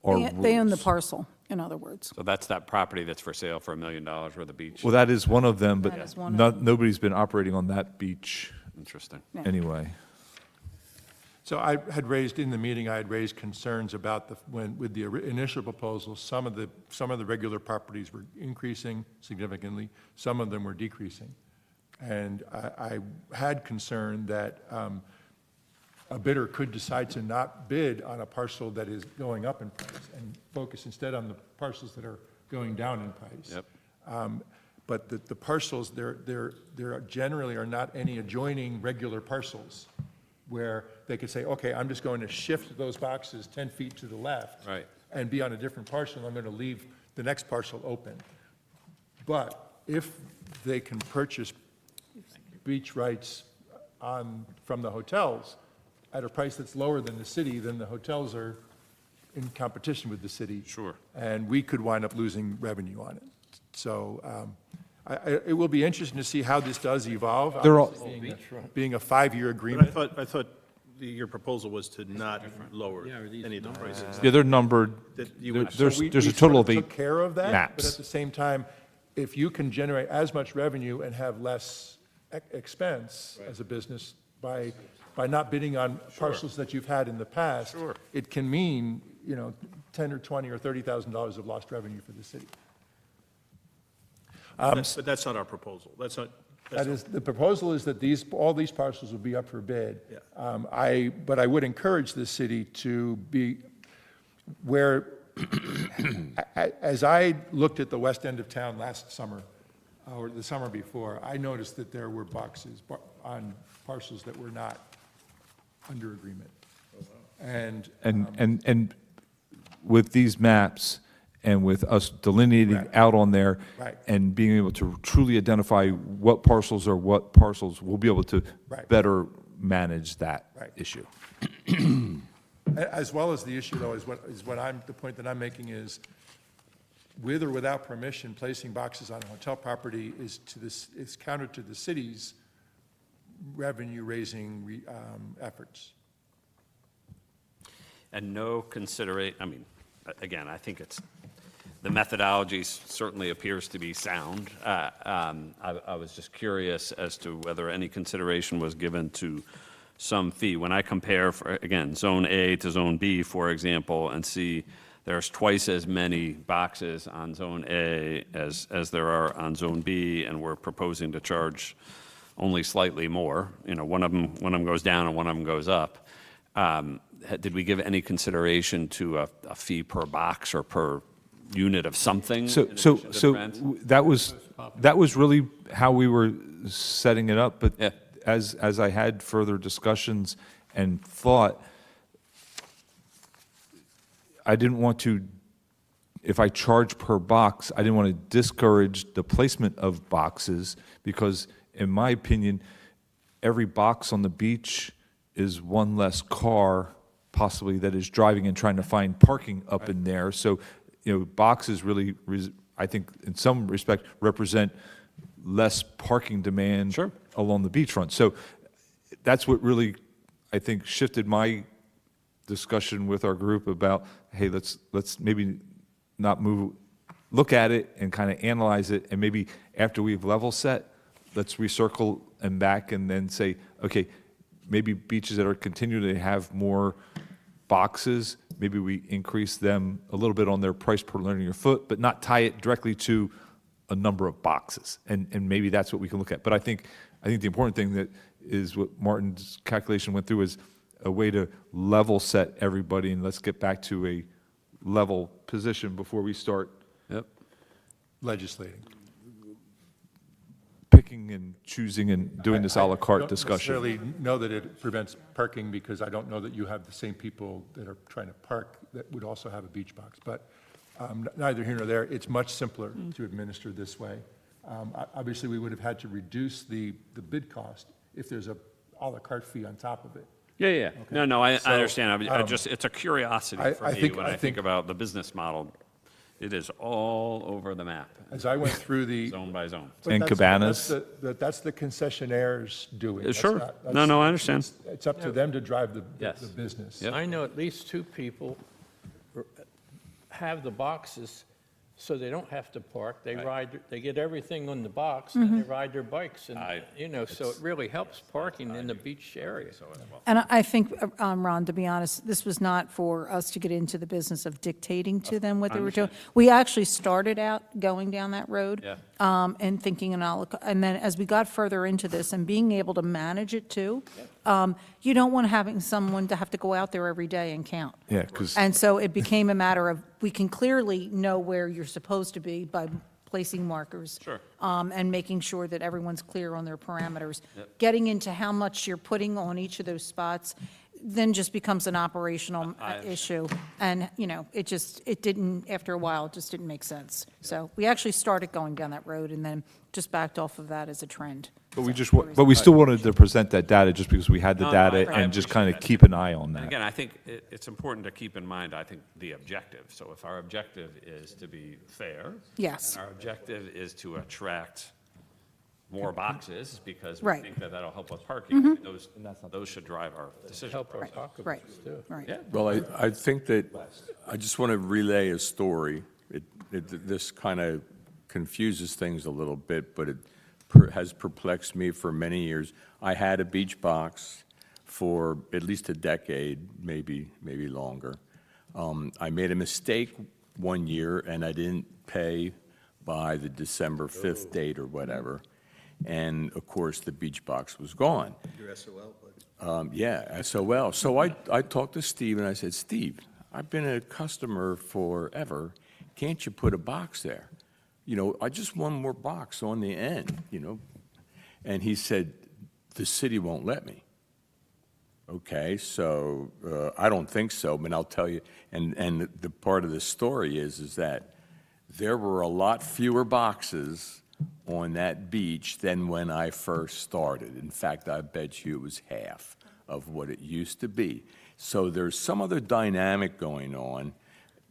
S5: our rules.
S1: They own the parcel, in other words.
S3: So that's that property that's for sale for $1 million worth of beach.
S5: Well, that is one of them, but
S1: That is one of
S5: nobody's been operating on that beach
S3: Interesting.
S1: Yeah.
S5: anyway.
S2: So I had raised, in the meeting, I had raised concerns about with the initial proposal, some of the regular properties were increasing significantly, some of them were decreasing. And I had concern that a bidder could decide to not bid on a parcel that is going up in price and focus instead on the parcels that are going down in price.
S3: Yep.
S2: But the parcels, there generally are not any adjoining regular parcels. where they could say, okay, I'm just going to shift those boxes 10 feet to the left.
S3: Right.
S2: And be on a different parcel, and I'm going to leave the next parcel open. But if they can purchase beach rights from the hotels at a price that's lower than the city, then the hotels are in competition with the city.
S3: Sure.
S2: And we could wind up losing revenue on it. So it will be interesting to see how this does evolve.
S5: They're all-
S2: Obviously, being a 5-year
S4: But
S2: agreement.
S4: I thought your proposal was to not lower any of the prices.
S5: Yeah, they're numbered.
S4: That you would-
S5: There's
S2: We
S5: a
S2: sort
S5: total of 8
S2: took care of that, but
S5: maps.
S2: at the same time, if you can generate as much revenue and have less expense as a business by not bidding on parcels that you've had in the past,
S3: Sure.
S2: it can mean, $10 or $20 or $30,000 of lost revenue for the city.
S4: But that's not our proposal. That's not.
S2: That is, the proposal is that all these parcels will be up for bid.
S4: Yeah.
S2: But I would encourage the city to be where, as I looked at the west end of town last summer, or the summer before, I noticed that there were boxes on parcels that were not under agreement.
S5: And with these maps and with us delineating
S2: Right.
S5: out on there
S2: Right.
S5: and being able to truly identify what parcels are what parcels, we'll be able to
S2: Right.
S5: better manage that
S2: Right.
S5: issue.
S2: As well as the issue, though, the point that I'm making is, with or without permission, placing boxes on hotel property is counter to the city's revenue-raising efforts.
S3: And no again, I think the methodology certainly appears to be sound. I was just curious as to whether any consideration was given to some fee. When I compare, again, Zone A to Zone B, for example, and see there's twice as many boxes on Zone A as there are on Zone B, and we're proposing to charge only slightly more. One of them goes down and one of them goes up. Did we give any consideration to a fee per box or per unit of something?
S5: So,
S3: in addition to the rent?
S5: that was really how we were setting it up, but
S3: Yeah.
S5: as I had further discussions and thought, I didn't want to, if I charge per box, I didn't want to discourage the placement of boxes, because in my opinion, every box on the beach is one less car possibly that is driving and trying to find parking up in there. So, boxes really, I think, in some respect, represent less parking demand
S3: Sure.
S5: along the beachfront. So that's what really, I think, shifted my discussion with our group about, hey, let's maybe not move, look at it and kind of analyze it, and maybe after we've level set, let's recircle and back and then say, okay, maybe beaches that are continuing to have more boxes, maybe we increase them a little bit on their price per linear foot, but not tie it directly to a number of boxes. And maybe that's what we can look at. But I think the important thing that is what Martin's calculation went through is a way to level set everybody, and let's get back to a level position before we start
S3: Yep.
S2: Legislating.
S5: picking and choosing and doing this à la carte
S2: I don't
S5: discussion.
S2: necessarily know that it prevents parking, because I don't know that you have the same people that are trying to park that would also have a beach box. But neither here nor there, it's much simpler to administer this way. Obviously, we would have had to reduce the bid cost if there's a à la carte fee on top of it.
S3: Yeah. No, I
S2: So,
S3: understand. It's a curiosity for
S2: I
S3: me
S2: think-
S3: when
S2: I
S3: I think
S2: think-
S3: about the business model. It is all over the map,
S2: As I went through the.
S3: zone by zone.
S2: But
S5: And
S2: that's-
S5: cabanas.
S2: That's the concessionaire's doing. That's
S3: Sure.
S2: not-
S3: No,
S2: that's-
S3: I understand.
S2: It's up to them to drive the
S3: Yes.
S2: business.
S3: Yep.
S7: I know at least two people have the boxes so they don't have to park. They they get everything on the box and they ride their bikes and, so it really helps parking in the beach area.
S1: And I think, Ron, to be honest, this was not for us to get into the business of dictating to them what they were doing. We actually started out going down that road.
S3: Yeah.
S1: And thinking, and then as we got further into this and being able to manage it too, you don't want having someone to have to go out there every day and count.
S5: Yeah, because
S1: And so it became a matter of, we can clearly know where you're supposed to be by placing markers.
S3: Sure.
S1: And making sure that everyone's clear on their parameters. Getting into how much you're putting on each of those spots then just becomes an operational issue. And, it didn't, after a while, it just didn't make sense. So we actually started going down that road and then just backed off of that as a trend.
S5: But we
S1: So,
S5: but we still wanted to present that data just because we had the
S3: No,
S5: data
S3: I
S5: and just
S3: appreciate
S5: kind of
S3: that.
S5: keep an eye on
S3: And
S5: that.
S3: again, I think it's important to keep in mind, I think, the objective. So if our objective is to be fair.
S1: Yes.
S3: And our objective is to attract more boxes because we
S1: Right.
S3: think that that'll help with parking. Those should drive our decision
S7: Help our
S3: process.
S1: Right,
S7: occupancies too.
S1: right.
S3: Yeah.
S6: Well, I think that, I just want to relay a story. This kind of confuses things a little bit, but it has perplexed me for many years. I had a beach box for at least a decade, maybe longer. I made a mistake one year, and I didn't pay by the December 5th date or whatever. And of course, the beach box was gone.
S4: Your SOL, but.
S6: Yeah, SOL. So I talked to Steve, and I said, Steve, I've been a customer forever. Can't you put a box there? I just want one more box on the end, And he said, the city won't let me. Okay, so I don't think so, but I'll tell you. And the part of the story is that there were a lot fewer boxes on that beach than when I first started. In fact, I bet you it was half of what it used to be. So there's some other dynamic going on.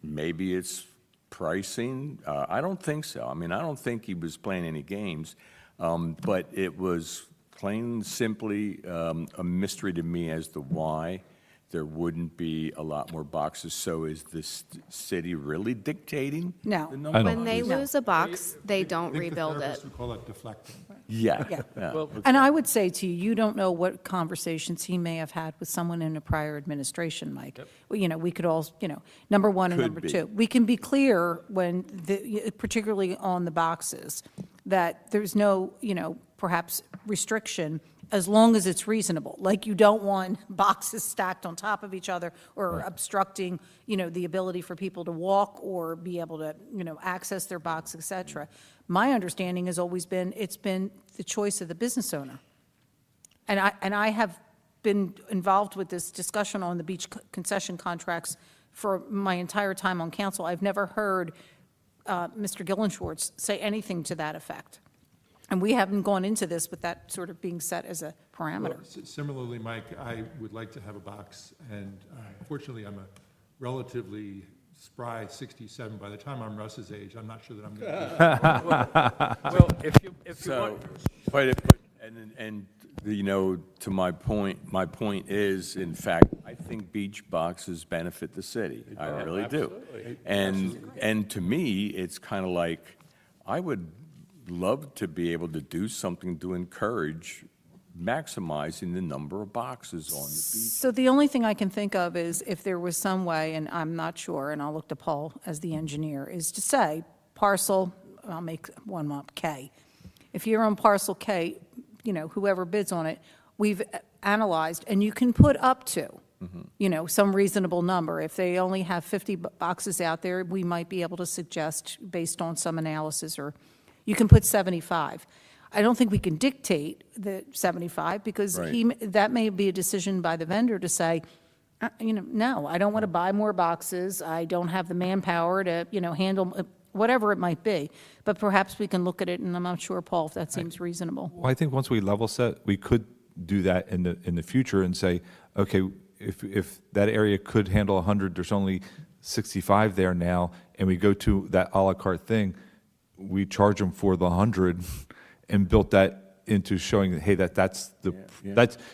S6: Maybe it's pricing. I don't think so. I mean, I don't think he was playing any games, but it was plain and simply a mystery to me as to why there wouldn't be a lot more boxes. So is this city really dictating?
S1: No.
S6: the number?
S5: I don't
S8: When they
S1: No.
S8: lose a box, they don't rebuild it.
S2: We call it deflecting.
S6: Yeah.
S1: Yeah.
S6: yeah.
S1: And I would say to you, you don't know what conversations he may have had with someone in a prior administration, Mike. Well, we could all, number one and
S6: Could
S1: number
S6: be.
S1: two. We can be clear when, particularly on the boxes, that there's no, perhaps restriction as long as it's reasonable. Like you don't want boxes stacked on top of each other or obstructing, the ability for people to walk or be able to, access their box, et cetera. My understanding has always been, it's been the choice of the business owner. And I have been involved with this discussion on the beach concession contracts for my entire time on council. I've never heard Mr. Gillenschwartz say anything to that effect. And we haven't gone into this with that sort of being set as a parameter.
S2: Well, similarly, Mike, I would like to have a box, and fortunately, I'm a relatively spry 67. By the time I'm Russ's age, I'm not sure that I'm going to
S7: Well, if you
S6: So,
S7: want,
S6: to my point is, in fact, I think beach boxes benefit the city. I really do.
S7: absolutely.
S6: And to me, it's kind of like, I would love to be able to do something to encourage maximizing the number of boxes on the beach.
S1: So the only thing I can think of is if there was some way, and I'm not sure, and I'll look to Paul as the engineer, is to say parcel, I'll make one up, K. If you're on parcel K, whoever bids on it, we've analyzed, and you can put up to, some reasonable number. If they only have 50 boxes out there, we might be able to suggest, based on some analysis, or you can put 75. I don't think we can dictate the 75 because
S6: Right.
S1: that may be a decision by the vendor to say, no, I don't want to buy more boxes. I don't have the manpower to, handle whatever it might be. But perhaps we can look at it, and I'm not sure, Paul, if that seems reasonable.
S5: Well, I think once we level set, we could do that in the future and say, okay, if that area could handle 100, there's only 65 there now, and we go to that à la carte thing, we charge them for the 100 and built that into showing that, hey, that's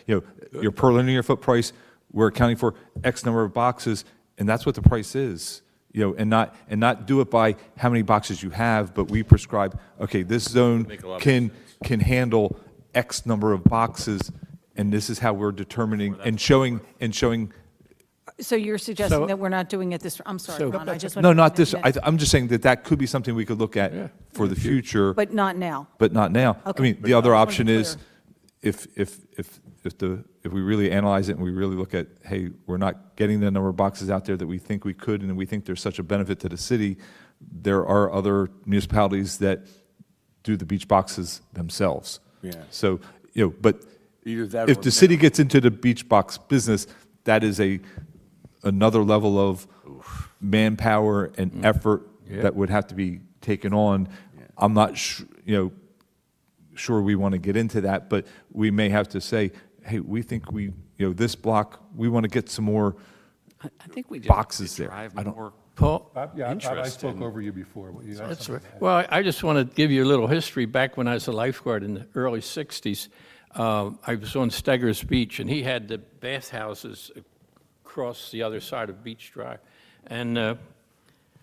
S5: your per linear foot price, we're accounting for X number of boxes, and that's what the price is. And not do it by how many boxes you have, but we prescribe, okay, this zone can handle X number of boxes, and this is how we're determining and showing.
S1: So you're suggesting
S7: So-
S1: that we're not doing it this, I'm sorry,
S7: So-
S1: Ron, I just want
S5: No,
S1: to.
S5: not this. I'm just saying that could be something we could look at for the future,
S1: But not now.
S5: but not now. I
S1: Okay.
S5: mean, the other
S1: I wanna be
S5: option is,
S1: clear.
S5: if we really analyze it and we really look at, hey, we're not getting the number of boxes out there that we think we could, and we think there's such a benefit to the city, there are other municipalities that do the beach boxes themselves.
S6: Yeah.
S5: So, but
S6: Either that
S5: if
S6: or
S5: the city gets into the beach box business, that is another level of manpower and effort that would have to be taken on. I'm not, sure we want to get into that, but we may have to say, hey, we think this block, we want to get some more
S3: I think we just
S5: boxes there.
S3: drive
S5: I don't-
S3: more
S7: Paul?
S2: I
S3: interest
S2: spoke
S3: in-
S2: over you before. You had
S7: That's
S2: something
S7: right.
S2: to add.
S7: Well, I just want to give you a little history. Back when I was a lifeguard in the early 60s, I was on Steggers Beach, and he had the bathhouses across the other side of Beach Drive. And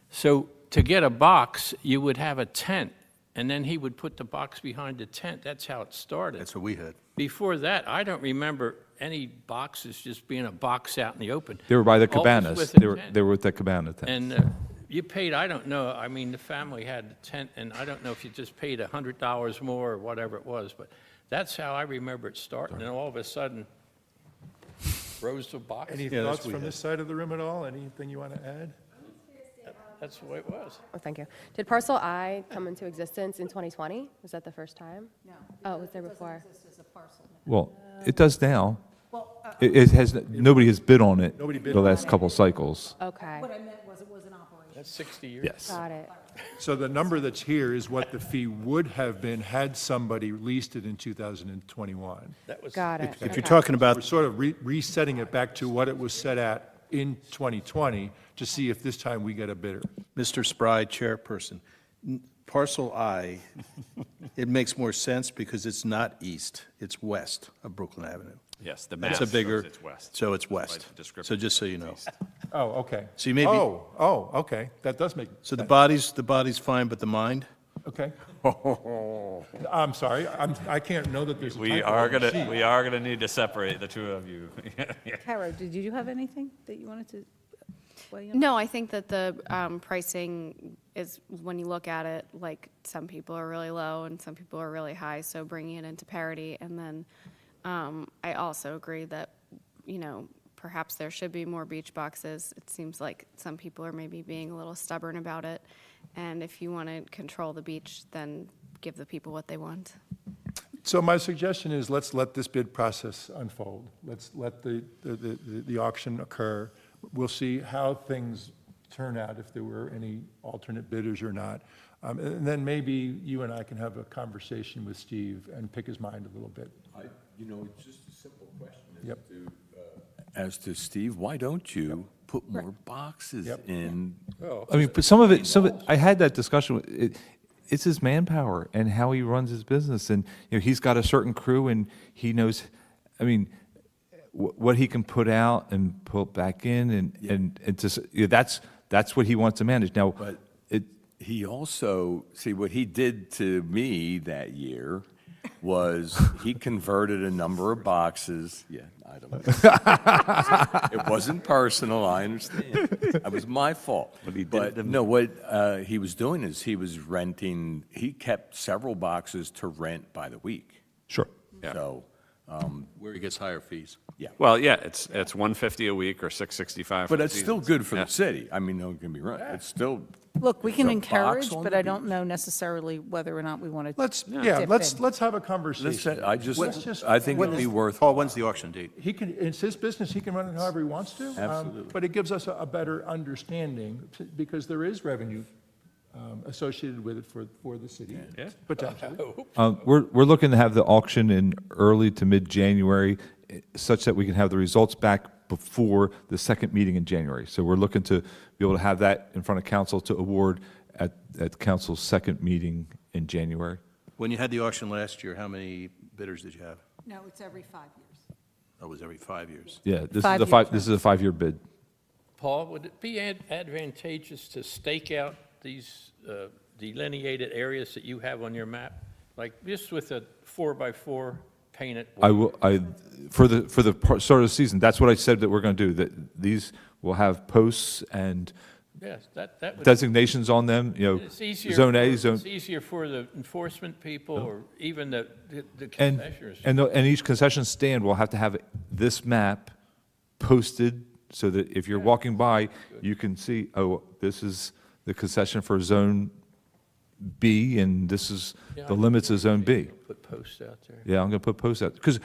S7: so to get a box, you would have a tent, and then he would put the box behind the tent. That's how it started.
S4: That's what we had.
S7: Before that, I don't remember any boxes just being a box out in the open.
S5: They were by the
S7: Always
S5: cabanas.
S7: with a
S5: They were,
S7: tent.
S5: they were with the cabana tent.
S7: And you paid, I don't know, I mean, the family had the tent, and I don't know if you just paid $100 more or whatever it was, but that's how I remember it starting, and all of a sudden, rows of boxes.
S2: Any
S4: that's
S2: thoughts
S4: what we
S2: from
S4: had.
S2: this side of the room at all? Anything you want to add?
S7: That's the way it was.
S9: Oh, thank you. Did Parcel I come into existence in 2020? Was that the first time? No. Oh, it was there before?
S5: Well, it does now. It has, nobody has bid on it
S2: Nobody bid
S5: the
S2: on
S5: last couple cycles.
S9: Okay,
S1: What I meant was it was in operation.
S7: That's 60 years.
S5: Yes.
S9: got it.
S2: So the number that's here is what the fee would have been had somebody leased it in 2021.
S7: That was.
S9: Got it.
S4: If you're
S9: Okay.
S4: talking
S2: We're
S4: about,
S2: sort of resetting it back to what it was set at in 2020 to see if this time we get a bidder.
S4: Mr. Spry, chairperson, Parcel I, it makes more sense because it's not east, it's west of Brooklyn Avenue.
S3: Yes, the map
S4: That's a
S3: shows
S4: bigger,
S3: it's west.
S4: so it's
S3: That's why
S4: west.
S3: the description
S4: So just so
S3: is
S4: you know.
S3: east.
S2: Oh, okay.
S4: So you may be-
S2: Oh, okay. That does make,
S4: So the body's fine, but the mind?
S2: okay. I'm sorry, I can't know that there's a
S3: We
S2: typo
S3: are
S2: on the
S3: gonna,
S2: sheet.
S3: we are gonna need to separate the two of you.
S1: Caro, did you have anything that you wanted to weigh in?
S8: No, I think that the pricing is, when you look at it, like, some people are really low and some people are really high, so bringing it into parity. And then I also agree that, perhaps there should be more beach boxes. It seems like some people are maybe being a little stubborn about it. And if you want to control the beach, then give the people what they want.
S2: So my suggestion is, let's let this bid process unfold. Let's let the auction occur. We'll see how things turn out, if there were any alternate bidders or not. And then maybe you and I can have a conversation with Steve and pick his mind a little bit.
S6: It's just a simple question
S2: Yep.
S6: as to Steve, why don't you put more boxes
S2: Yep.
S6: in?
S5: I mean, but some of it, I had that discussion, it's his manpower and how he runs his business. And, he's got a certain crew and he knows, I mean, what he can put out and put back in and just, that's what he wants to manage. Now,
S6: But he also, see, what he did to me that year was he converted a number of boxes. Yeah, I don't know. It wasn't personal, I understand. It was my fault. But no, what he was doing is he was renting, he kept several boxes to rent by the week.
S5: sure.
S6: So,
S4: Where he gets higher fees.
S6: yeah.
S3: Well, yeah, it's $150 a week or $665.
S6: But it's still good for
S3: Yeah.
S6: the city. I mean, don't get me wrong. It's still,
S1: Look, we can
S6: a box
S1: encourage,
S6: on
S1: but
S6: the
S1: I don't know necessarily whether or not we want to.
S2: Let's
S1: dip
S2: let's have a
S6: let's
S2: conversation.
S6: say- I just,
S2: Let's just-
S6: I think it'd be worth.
S4: Paul, when's the auction date?
S2: He can, it's his business, he can run it however he wants to.
S6: Absolutely.
S2: But it gives us a better understanding, because there is revenue associated with it for the city,
S3: Yeah.
S2: potentially.
S5: We're looking to have the auction in early to mid-January, such that we can have the results back before the second meeting in January. So we're looking to be able to have that in front of council to award at council's second meeting in January.
S4: When you had the auction last year, how many bidders did you have?
S1: No, it's every 5 years.
S4: Oh, it was every 5 years.
S5: Yeah, this is
S1: 5-year
S5: this is a 5-year bid.
S7: Paul, would it be advantageous to stake out these delineated areas that you have on your map? Like just with a 4x4 painted?
S5: For the start of the season, that's what I said that we're going to do, that these will have posts and
S7: Yes, that would.
S5: designations on them,
S7: It's easier.
S5: Zone A,
S7: for-
S5: zone.
S7: It's easier for the enforcement people or even the
S5: And,
S7: concessioners.
S5: and each concession stand will have to have this map posted so that if you're walking by, you can see, oh, this is the concession for Zone B, and this is the limits of Zone B.
S7: Put posts out there.
S5: Yeah, I'm going to put posts out, because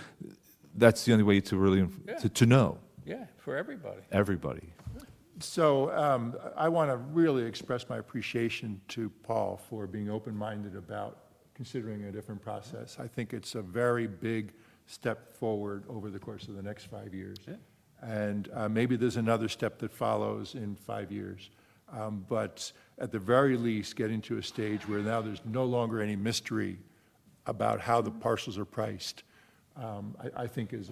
S5: that's the only way to really, to know,
S7: Yeah, for everybody.
S5: everybody.
S2: So I want to really express my appreciation to Paul for being open-minded about considering a different process. I think it's a very big step forward over the course of the next 5 years. And maybe there's another step that follows in 5 years. But at the very least, getting to a stage where now there's no longer any mystery about how the parcels are priced, I think is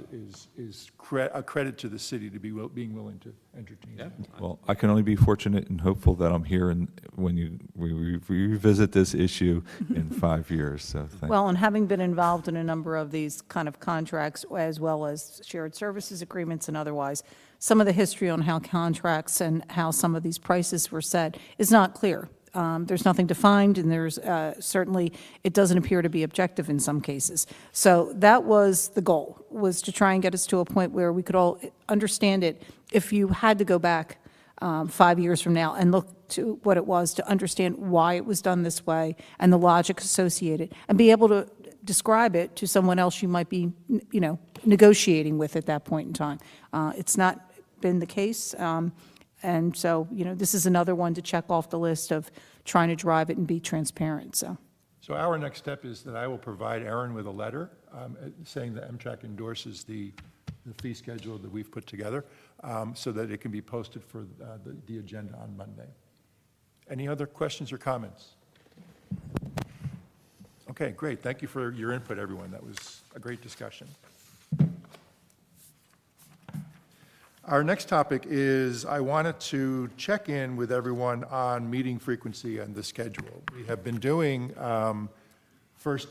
S2: a credit to the city to be being willing to entertain that.
S5: Well, I can only be fortunate and hopeful that I'm here and when we revisit this issue in 5 years, so thank
S1: Well, and having been involved in a number of these kind of contracts, as well as shared services agreements and otherwise, some of the history on how contracts and how some of these prices were set is not clear. There's nothing defined, and there's certainly, it doesn't appear to be objective in some cases. So that was the goal, was to try and get us to a point where we could all understand it. If you had to go back 5 years from now and look to what it was, to understand why it was done this way and the logic associated, and be able to describe it to someone else you might be, negotiating with at that point in time. It's not been the case. And so, this is another one to check off the list of trying to drive it and be transparent, so.
S2: So our next step is that I will provide Aaron with a letter saying that Mtrac endorses the fee schedule that we've put together so that it can be posted for the agenda on Monday. Any other questions or comments? Okay, great. Thank you for your input, everyone. That was a great discussion. Our next topic is I wanted to check in with everyone on meeting frequency and the schedule. We have been doing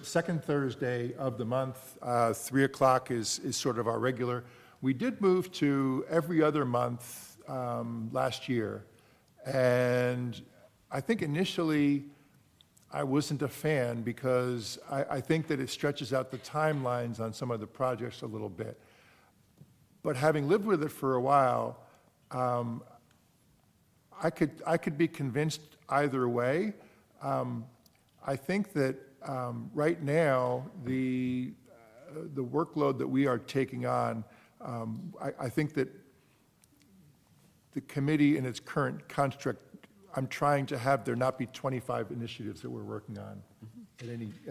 S2: second Thursday of the month, 3 o'clock is sort of our regular. We did move to every other month last year, and I think initially I wasn't a fan because I think that it stretches out the timelines on some of the projects a little bit. But having lived with it for a while, I could be convinced either way. I think that right now, the workload that we are taking on, I think that the committee in its current construct, I'm trying to have there not be 25 initiatives that we're working on at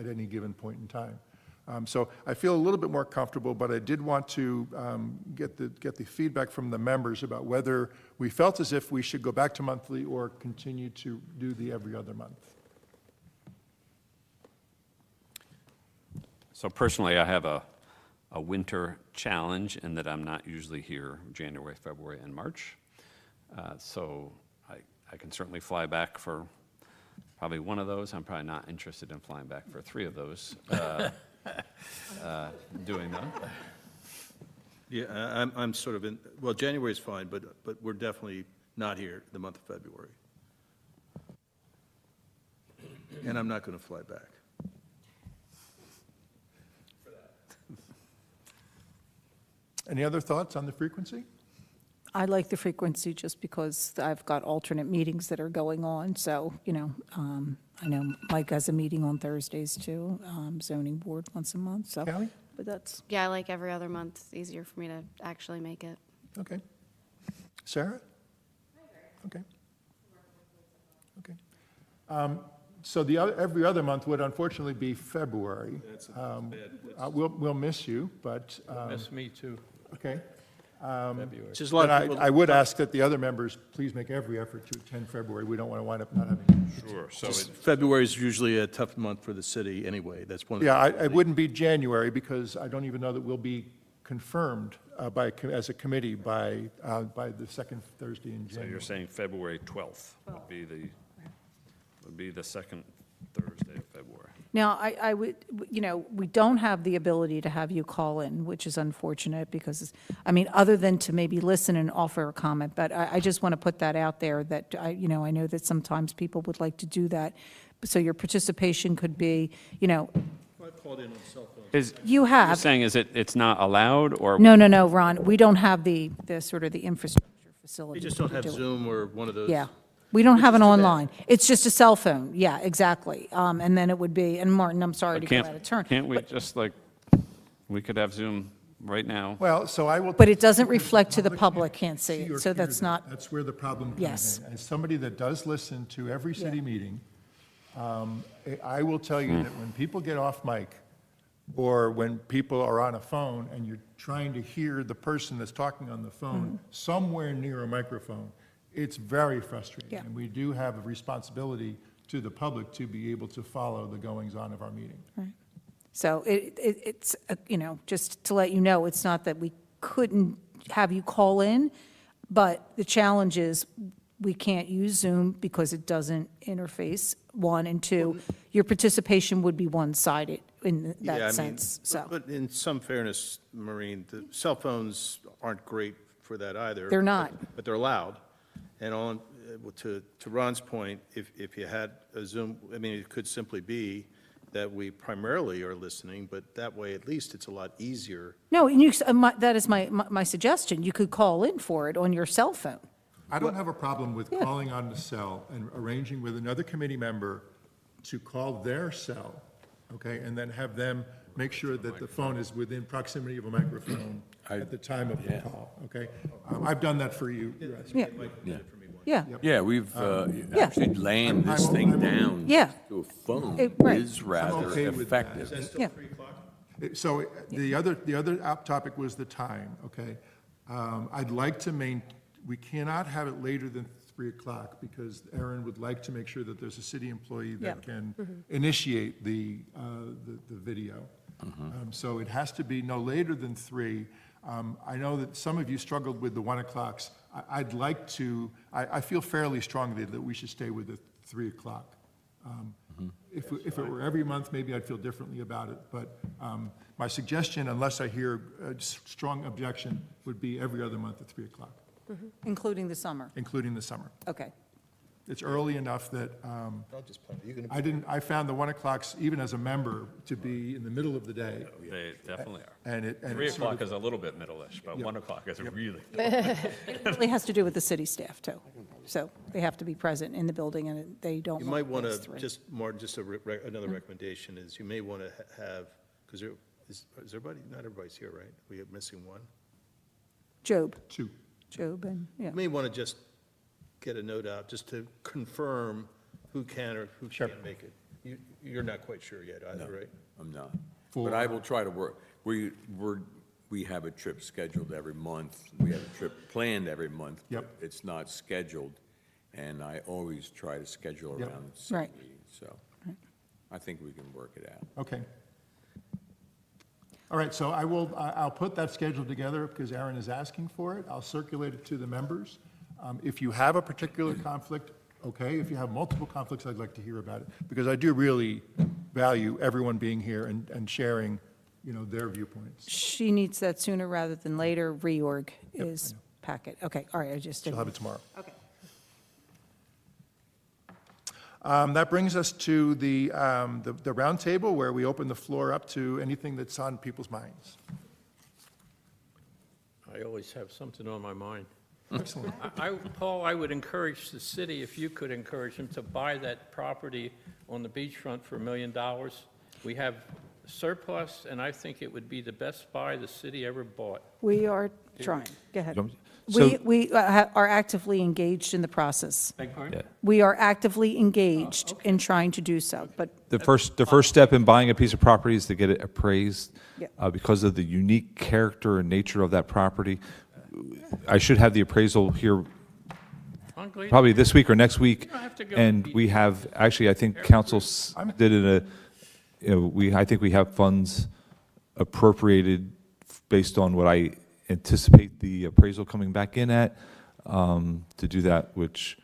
S2: any given point in time. So I feel a little bit more comfortable, but I did want to get the feedback from the members about whether we felt as if we should go back to monthly or continue to do the every other month.
S3: So personally, I have a winter challenge in that I'm not usually here January, February, and March. So I can certainly fly back for probably one of those. I'm probably not interested in flying back for 3 of those. Doing that.
S4: Yeah, I'm sort of in, well, January is fine, but we're definitely not here the month of February. And I'm not going to fly back.
S2: Any other thoughts on the frequency?
S1: I like the frequency just because I've got alternate meetings that are going on, so, I know Mike has a meeting on Thursdays too, zoning board once a month, so.
S2: Callie?
S1: But that's,
S8: Yeah, I like every other month. It's easier for me to actually make it.
S2: Okay. Sarah? Okay. Okay. So every other month would unfortunately be February. We'll miss you, but,
S7: Miss me too,
S2: okay.
S7: February.
S4: Just a lot
S2: But
S4: of people,
S2: I would ask that the other members please make every effort to attend February. We don't want to wind up not having.
S3: Sure. So
S4: February is usually a tough month for the city anyway. That's one of the.
S2: Yeah, it wouldn't be January because I don't even know that we'll be confirmed as a committee by the second Thursday in
S3: So
S2: January.
S3: you're saying February 12th would be the second Thursday of February.
S1: now, I would, we don't have the ability to have you call in, which is unfortunate because, other than to maybe listen and offer a comment, but I just want to put that out there that, I know that sometimes people would like to do that. So your participation could be,
S4: I called in on cell phone.
S1: you
S3: You're
S1: have.
S3: saying it's not allowed, or?
S1: No, Ron, we don't have the sort of the infrastructure
S4: We
S1: facility.
S4: just don't
S1: to
S4: have
S1: do it.
S4: Zoom or one of those.
S1: Yeah. We don't have an
S4: too bad.
S1: online. It's just a cell phone. Yeah, exactly. And then it would be, and Martin, I'm sorry to go out of turn.
S3: Can't we just like, we could have Zoom right now?
S2: Well, so I will.
S1: But it doesn't reflect to the public, can't see
S2: or
S1: it, so
S2: hear
S1: that's
S2: that.
S1: not,
S2: That's where the problem comes in.
S1: Yes.
S2: As somebody that does listen to every city
S1: Yeah.
S2: meeting, I will tell you that when people get off mic, or when people are on a phone and you're trying to hear the person that's talking on the phone somewhere near a microphone, it's very frustrating.
S1: Yeah.
S2: And we do have a responsibility to the public to be able to follow the goings-on of our meeting.
S1: so it's, just to let you know, it's not that we couldn't have you call in, but the challenge is we can't use Zoom because it doesn't interface, one, and two, your participation would be one-sided in
S4: Yeah, I
S1: that
S4: mean,
S1: sense, so.
S4: But in some fairness, Maureen, the cell phones aren't great for that either.
S1: They're not.
S4: But they're loud. And to Ron's point, if you had a Zoom, I mean, it could simply be that we primarily are listening, but that way, at least, it's a lot easier.
S1: No, and that is my suggestion. You could call in for it on your cell phone.
S2: I don't have a problem with calling on the cell and arranging with another committee member to call their cell, okay, and then have them make sure that the phone is within proximity of a microphone at the time of the call, okay? I've done that for you.
S1: Yeah, yeah,
S6: Yeah, we've actually laying this
S2: I'm-
S6: thing
S2: I'm-
S6: down
S1: Yeah.
S6: to a phone
S1: Right.
S6: is rather
S2: okay with that.
S6: effective.
S1: yeah.
S2: So the other topic was the time, okay? I'd like to we cannot have it later than 3 o'clock because Erin would like to make sure that there's a city employee that
S1: Yeah.
S2: can initiate the video. So it has to be no later than 3. I know that some of you struggled with the 1 o'clocks. I'd like to, I feel fairly strongly that we should stay with the 3 o'clock. If it were every month, maybe I'd feel differently about it, but my suggestion, unless I hear a strong objection, would be every other month at 3 o'clock,
S1: Including the summer.
S2: including the summer.
S1: Okay.
S2: It's early enough that
S4: I'll just play. You can-
S2: I found the 1 o'clocks, even as a member, to be in the middle of the day.
S3: They definitely are.
S2: And it
S3: 3
S2: sort of-
S3: o'clock is a little bit middle-ish, but 1 o'clock is really.
S1: It really has to do with the city staff, too. So they have to be present in the building, and they don't.
S4: You might
S1: work
S4: want
S1: past
S4: to,
S1: 3.
S4: just, Martin, just another recommendation is you may want to have, because is everybody, not everybody's here, right? We are missing one.
S1: Job,
S2: 2.
S1: and, yeah.
S4: You may want to just get a note out, just to confirm who can or who can't make it. You're not quite sure yet either, right?
S6: I'm not. But I will try to work. We have a trip scheduled every month. We have a trip planned every month.
S2: Yep.
S6: but It's not scheduled, and I always try to schedule
S2: Yep.
S6: around city
S1: Right.
S6: meetings, so I think we can work it out.
S2: Okay. All right, so I'll put that schedule together because Erin is asking for it. I'll circulate it to the members. If you have a particular conflict, okay. If you have multiple conflicts, I'd like to hear about it because I do really value everyone being here and sharing, their viewpoints.
S1: She needs that sooner rather than later. Reorg is packet. Okay, all right, I just
S2: She'll
S1: didn't.
S2: have it tomorrow.
S1: Okay.
S2: That brings us to the roundtable where we open the floor up to anything that's on people's minds.
S7: I always have something on my mind.
S2: Excellent.
S7: Paul, I would encourage the city, if you could encourage them, to buy that property on the beachfront for $1 million. We have surplus, and I think it would be the best buy the city ever bought.
S1: We are trying. Go ahead.
S5: So-
S1: We are actively engaged in the process.
S7: Beg pardon?
S1: We are actively engaged in trying to do so, but
S5: The first step in buying a piece of property is to get it appraised.
S1: Yeah.
S5: Because of the unique character and nature of that property. I should have the appraisal here
S7: I'm glad-
S5: probably this week or next week.
S7: don't have to go
S5: And
S7: deep.
S5: we have, actually, I think council did I think we have funds appropriated based on what I anticipate the appraisal coming back in at, to do that, which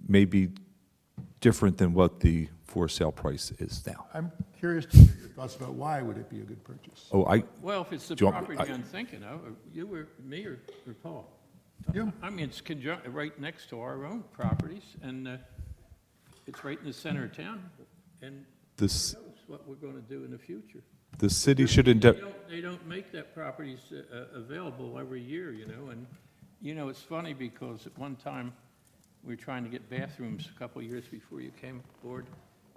S5: may be different than what the for sale price is now.
S2: I'm curious to hear your thoughts about why would it be a good purchase?
S7: Well, if it's the
S5: Do you want-
S7: property I'm thinking of, you or me or Paul?
S2: You.
S7: I mean, it's right next to our own properties, and it's right in the center of town, and
S5: This,
S7: who knows what we're going to do in the future.
S5: the city should endeavor.
S7: They don't make that properties available every year, and, it's funny because at one time, We were trying to get bathrooms a couple of years before you came aboard.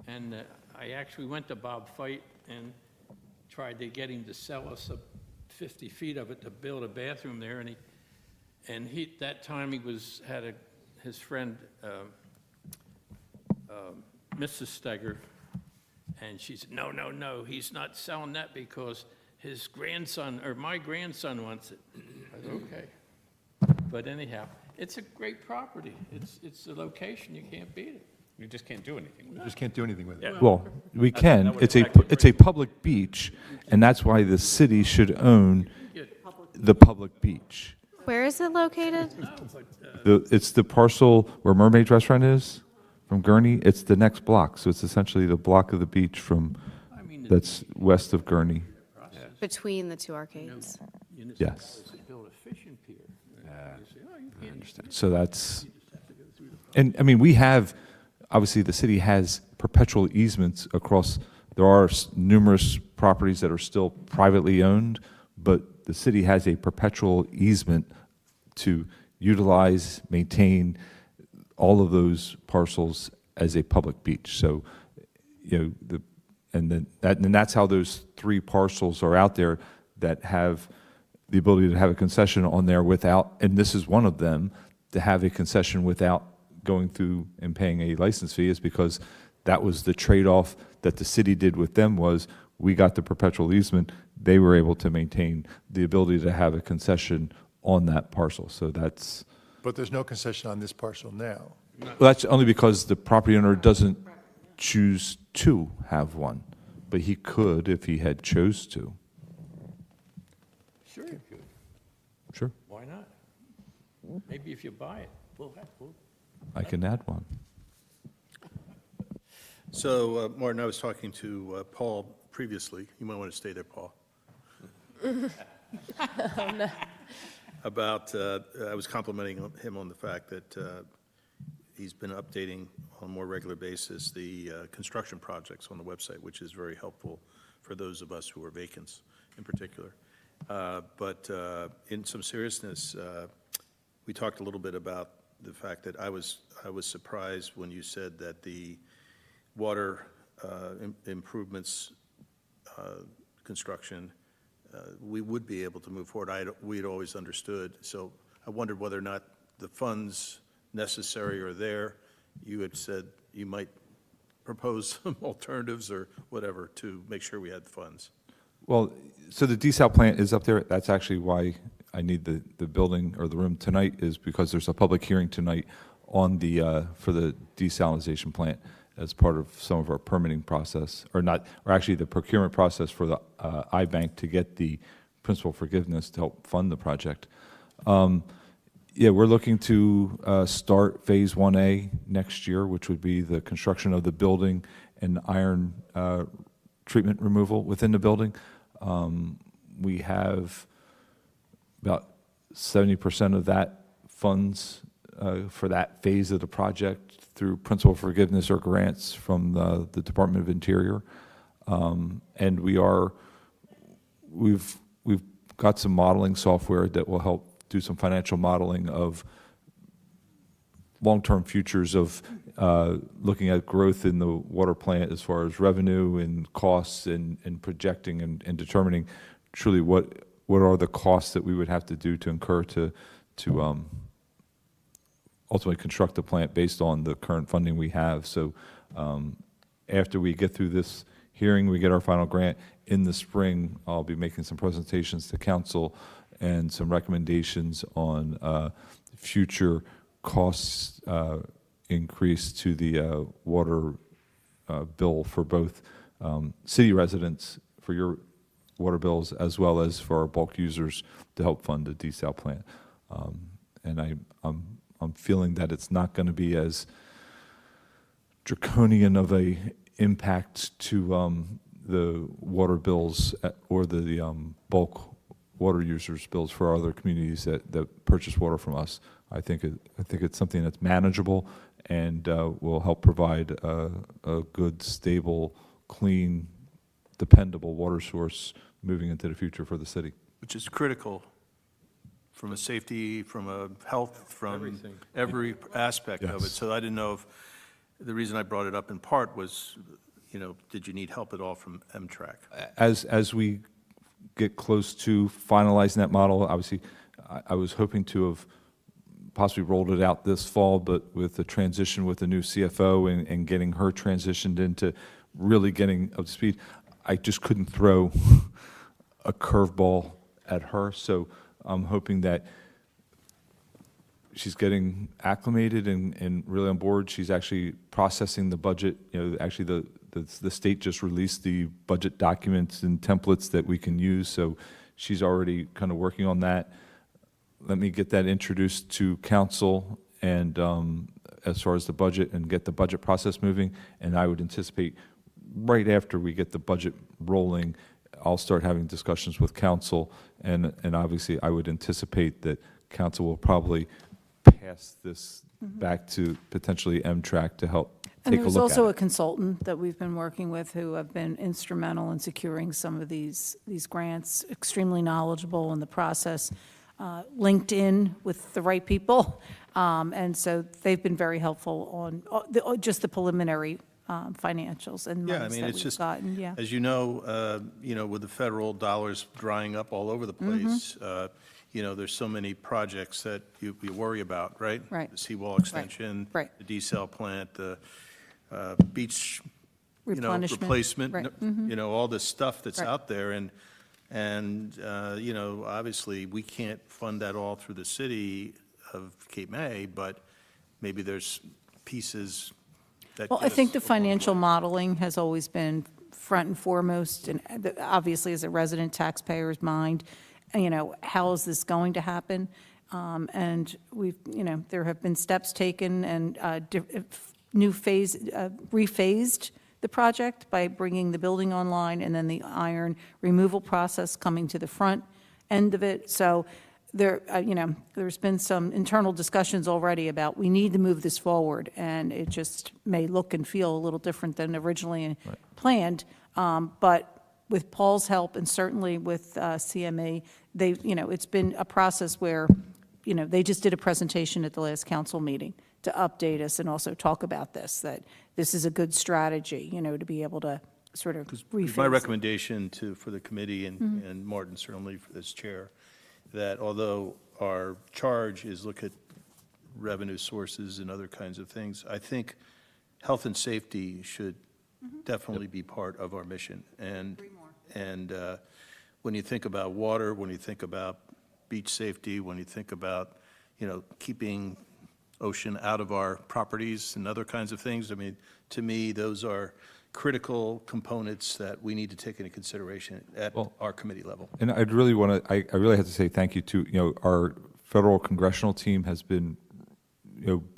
S7: And I actually went to Bob Fight and tried to get him to sell us 50 feet of it to build a bathroom there. And that time he had his friend, Mrs. Steger, and she said, no, he's not selling that because his grandson, or my grandson wants it. I said, okay. But anyhow, it's a great property. It's a location, you can't beat it.
S3: You just can't do anything with
S2: You
S3: it.
S2: just can't do anything with it.
S5: Well, we can.
S3: that would
S5: It's a,
S3: affect
S5: it's a public beach, and that's why the city should own the public beach.
S8: Where is it located?
S5: It's the parcel where Mermaid's Restaurant is, from Gurney. It's the next block, so it's essentially the block of the beach that's west of Gurney.
S8: Between the two arcades.
S5: Yes.
S7: Build a fishing pier.
S3: I understand.
S5: So that's, and I mean, we have, obviously, the city has perpetual easements across, there are numerous properties that are still privately owned, but the city has a perpetual easement to utilize, maintain all of those parcels as a public beach. So, and that's how those 3 parcels are out there that have the ability to have a concession on there without, and this is one of them, to have a concession without going through and paying a license fee, is because that was the trade-off that the city did with them. Was we got the perpetual easement, they were able to maintain the ability to have a concession on that parcel. So that's,
S2: But there's no concession on this parcel now.
S5: well, that's only because the property owner doesn't choose to have one, but he could if he had chose to.
S7: Sure you could.
S5: Sure,
S7: Why not? Maybe if you buy it, we'll
S5: I can add one.
S4: So, Martin, I was talking to Paul previously. You might want to stay there, Paul. About, I was complimenting him on the fact that he's been updating on a more regular basis the construction projects on the website, which is very helpful for those of us who are vacants in particular. But in some seriousness, we talked a little bit about the fact that I was surprised when you said that the water improvements construction, we would be able to move forward. We'd always understood. So I wondered whether or not the funds necessary are there. You had said you might propose some alternatives or whatever to make sure we had the funds.
S5: Well, so the desal plant is up there. That's actually why I need the building or the room tonight, is because there's a public hearing tonight on the, for the desalinization plant as part of some of our permitting process, or actually the procurement process for the I-Bank to get the principal forgiveness to help fund the project. Yeah, we're looking to start Phase 1A next year, which would be the construction of the building and iron treatment removal within the building. We have about 70% of that funds for that phase of the project through principal forgiveness or grants from the Department of Interior. And we've got some modeling software that will help do some financial modeling of long-term futures of looking at growth in the water plant as far as revenue and costs, and projecting and determining truly what are the costs that we would have to do to incur to ultimately construct the plant based on the current funding we have. So after we get through this hearing, we get our final grant, in the spring, I'll be making some presentations to council and some recommendations on future costs increase to the water bill for both city residents, for your water bills, as well as for our bulk users to help fund the desal plant. And I'm feeling that it's not going to be as draconian of a impact to the water bills or the bulk water users' bills for other communities that purchase water from us. I think it's something that's manageable and will help provide a good, stable, clean, dependable water source moving into the future for the city.
S4: Which is critical from a safety, from a health, from
S7: Everything.
S4: every aspect of it.
S5: Yes.
S4: So I didn't know if, the reason I brought it up in part was, did you need help at all from Mtrac?
S5: As we get close to finalizing that model, obviously, I was hoping to have possibly rolled it out this fall, but with the transition with the new CFO and getting her transitioned into really getting up to speed, I just couldn't throw a curveball at her. So I'm hoping that she's getting acclimated and really on board. She's actually processing the budget. Actually, the state just released the budget documents and templates that we can use, so she's already kind of working on that. Let me get that introduced to council and as far as the budget and get the budget process moving. And I would anticipate right after we get the budget rolling, I'll start having discussions with council. And obviously, I would anticipate that council will probably pass this back to potentially Mtrac to help
S1: And
S5: take a
S1: there's
S5: look at
S1: also a
S5: it.
S1: consultant that we've been working with who have been instrumental in securing some of these grants, extremely knowledgeable in the process, linked in with the right people. And so they've been very helpful on just the preliminary financials and
S4: Yeah, I
S1: monies
S4: mean,
S1: that
S4: it's
S1: we've
S4: just,
S1: gotten, yeah.
S4: as you know, with the federal dollars drying up all over the place, there's so many projects that you worry about, right?
S1: Right.
S4: The seawall extension.
S1: Right.
S4: The desal plant, the beach,
S1: Replenishment,
S4: replacement,
S1: right,
S4: all this stuff that's
S1: Right.
S4: out there. And obviously, we can't fund that all through the city of Cape May, but maybe there's pieces that
S1: Well, I
S4: get
S1: think
S4: us
S1: the
S4: a long
S1: financial
S4: way.
S1: modeling has always been front and foremost, and obviously as a resident taxpayer's mind, how is this going to happen? And we've, there have been steps taken and rephased the project by bringing the building online and then the iron removal process coming to the front end of it. So there, there's been some internal discussions already about we need to move this forward, and it just may look and feel a little different than originally planned. But with Paul's help and certainly with CMA, it's been a process where, they just did a presentation at the last council meeting to update us and also talk about this, that this is a good strategy, to be able to sort of rephase.
S4: My recommendation for the committee, and Martin certainly as chair, that although our charge is look at revenue sources and other kinds of things, I think health and safety should definitely be part of our mission. And when you think about water, when you think about beach safety, when you think about, keeping ocean out of our properties and other kinds of things, I mean, to me, those are critical components that we need to take into consideration at our committee level.
S5: And I'd really want to, I really have to say thank you to, our federal congressional team has been,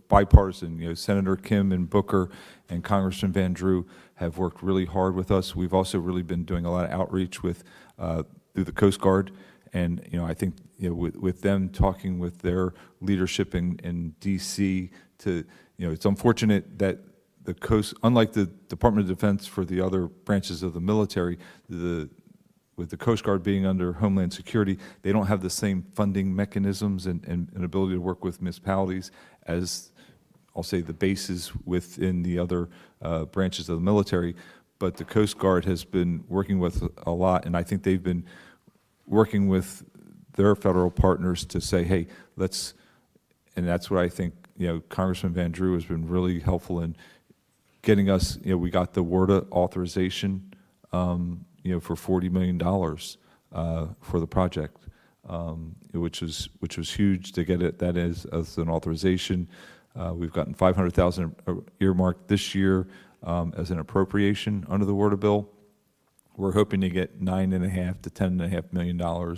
S5: bipartisan. Senator Kim and Booker and Congressman Van Drew have worked really hard with us. We've also really been doing a lot of outreach with, through the Coast Guard. And, I think, with them talking with their leadership in D.C. to, it's unfortunate that the Coast, unlike the Department of Defense for the other branches of the military, with the Coast Guard being under Homeland Security, they don't have the same funding mechanisms and ability to work with municipalities as, I'll say, the bases within the other branches of the military. But the Coast Guard has been working with a lot, and I think they've been working with their federal partners to say, hey, let's, and that's what I think, Congressman Van Drew has been really helpful in getting us, we got the WRDA authorization, for $40 million for the project, which was huge to get it. That is as an authorization. We've gotten $500,000 earmarked this year as an appropriation under the WRDA bill. We're hoping to get $9.5 to $10.5 million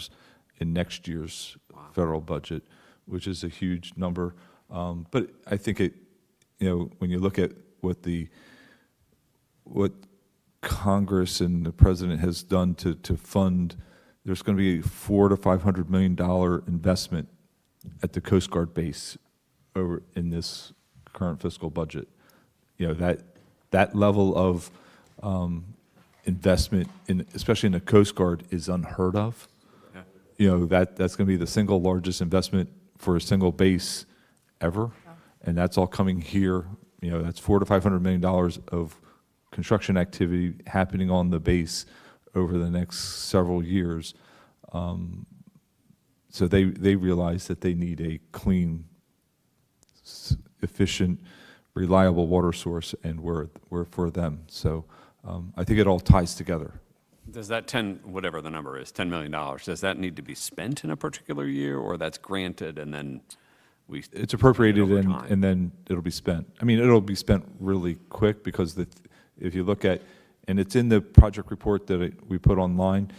S5: in next year's federal budget, which is a huge number. But I think it, when you look at what Congress and the president has done to fund, there's going to be a $400 to $500 million investment at the Coast Guard base over in this current fiscal budget. That level of investment in, especially in the Coast Guard, is unheard of. that's going to be the single largest investment for a single base ever. And that's all coming here. That's $400 to $500 million of construction activity happening on the base over the next several years. So they realize that they need a clean, efficient, reliable water source, and we're for them. So I think it all ties together.
S3: Does that whatever the number is, $10 million, does that need to be spent in a particular year, or that's granted and then we?
S5: It's appropriated
S3: over time?
S5: and then it'll be spent. I mean, it'll be spent really quick because if you look at, and it's in the project report that we put online,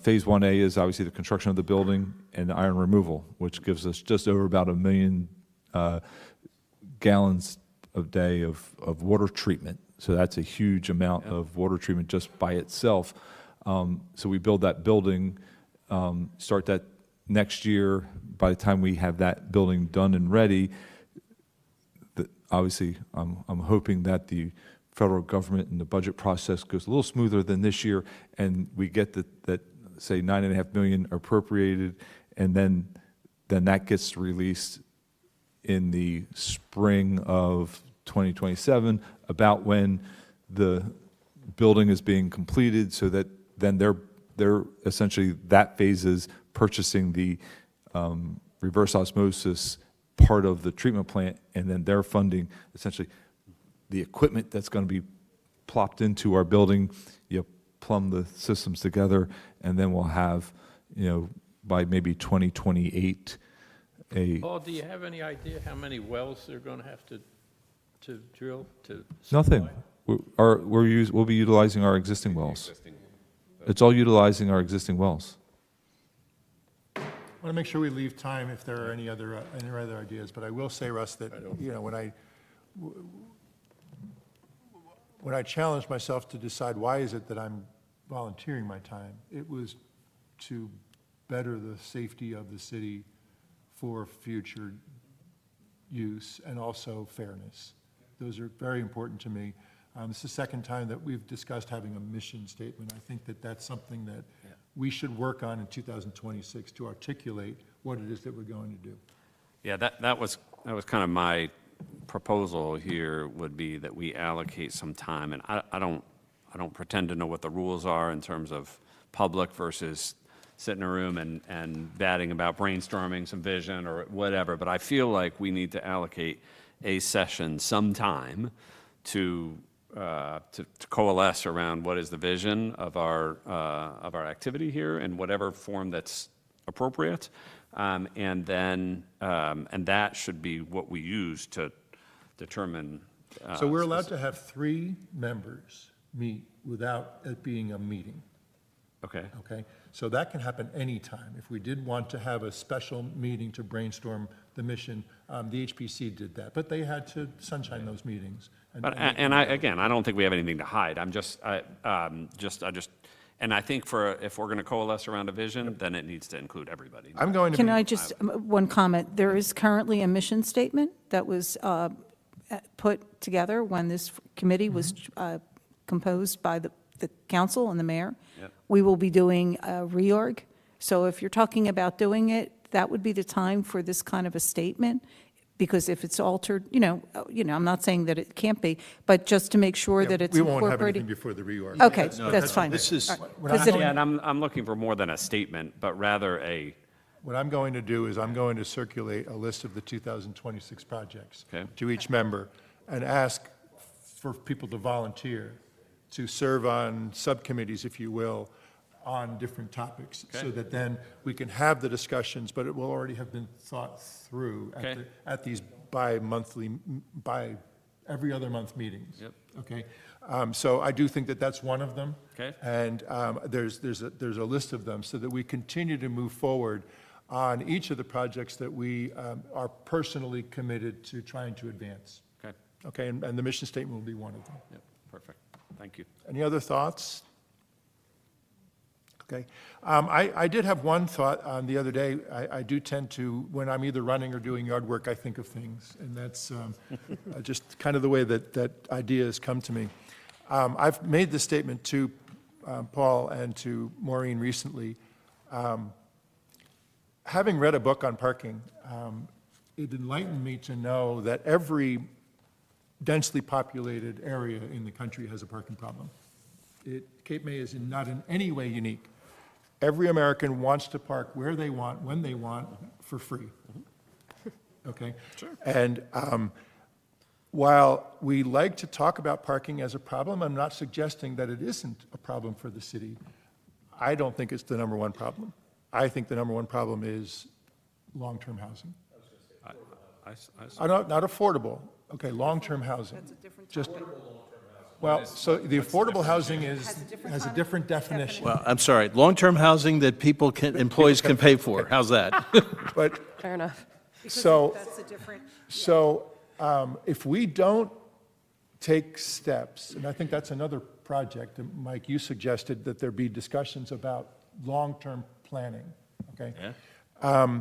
S5: Phase 1A is obviously the construction of the building and the iron removal, which gives us just over about 1 million gallons a day of water treatment. So that's a huge amount of water treatment just by itself. So we build that building, start that next year. By the time we have that building done and ready, obviously I'm hoping that the federal government and the budget process goes a little smoother than this year, and we get that say $9.5 million appropriated, and then that gets released in the spring of 2027, about when the building is being completed, so that then they're essentially, that phase is purchasing the reverse osmosis part of the treatment plant, and then they're funding essentially the equipment that's going to be plopped into our building. You plumb the systems together, and then we'll have, by maybe 2028,
S7: Paul, do you have any idea how many wells they're going to have to drill to
S5: nothing.
S7: supply?
S5: We'll be utilizing our existing wells. It's all utilizing our existing wells.
S2: I want to make sure we leave time if there are any other ideas, but I will say, Russ, that, when I challenged myself to decide why is it that I'm volunteering my time, it was to better the safety of the city for future use and also fairness. Those are very important to me. This is the second time that we've discussed having a mission statement. I think that that's something that we should work on in 2026 to articulate what it is that we're going to do.
S3: Yeah, that was kind of my proposal here, would be that we allocate some time, and I don't pretend to know what the rules are in terms of public versus sit in a room and batting about brainstorming some vision or whatever, but I feel like we need to allocate a session sometime to coalesce around what is the vision of our activity here in whatever form that's appropriate, and that should be what we use to determine.
S2: So we're allowed to have 3 members meet without it being a meeting.
S3: Okay.
S2: Okay, so that can happen anytime. If we did want to have a special meeting to brainstorm the mission, the HPC did that, but they had to sunshine those meetings.
S3: And I don't think we have anything to hide. And I think if we're going to coalesce around a vision, then it needs to include everybody.
S2: I'm going to
S1: Can
S2: be-
S1: I just, one comment, there is currently a mission statement that was put together when this committee was composed by the council and the mayor.
S3: Yep.
S1: We will be doing a reorg, so if you're talking about doing it, that would be the time for this kind of a statement, because if it's altered, I'm not saying that it can't be, but just to make sure
S2: Yeah,
S1: that it's
S2: we won't have
S1: incorporated.
S2: anything before the reorg.
S1: Okay,
S4: No,
S1: that's fine.
S4: This is,
S1: All right.
S2: When I-
S1: 'Cause it-
S3: Yeah, and I'm looking for more than a statement, but rather
S2: What I'm going to do is I'm going to circulate a list of the 2026 projects
S3: Okay.
S2: to each member and ask for people to volunteer to serve on subcommittees, if you will, on different topics, so
S3: Okay.
S2: that then we can have the discussions, but it will already have been thought through
S3: Okay.
S2: at these by every other month meetings.
S3: Yep.
S2: Okay? So I do think that that's one of them.
S3: Okay.
S2: And there's a list of them, so that we continue to move forward on each of the projects that we are personally committed to trying to advance.
S3: okay.
S2: Okay, and the mission statement will be one of them.
S3: Yep, perfect. Thank you.
S2: Any other thoughts? Okay. I did have one thought the other day. I do tend to, when I'm either running or doing yard work, I think of things, and that's just kind of the way that ideas come to me. I've made this statement to Paul and to Maureen recently. having read a book on parking, it enlightened me to know that every densely populated area in the country has a parking problem. Cape May is not in any way unique. Every American wants to park where they want, when they want, for free. Okay? Sure. And while we like to talk about parking as a problem, I'm not suggesting that it isn't a problem for the city. I don't think it's the number one problem. I think the number one problem is long-term housing. Not affordable, okay, long-term housing.
S1: That's a different
S2: Just,
S1: topic.
S2: well, so the affordable housing has a different definition.
S4: Well, I'm sorry, long-term housing that people can, employees can pay for, how's that?
S2: But,
S9: Fair enough.
S2: so,
S1: That's a different,
S2: if we don't take steps, and I think that's another project, and Mike, you suggested that there be discussions about long-term planning, okay?
S3: Yeah.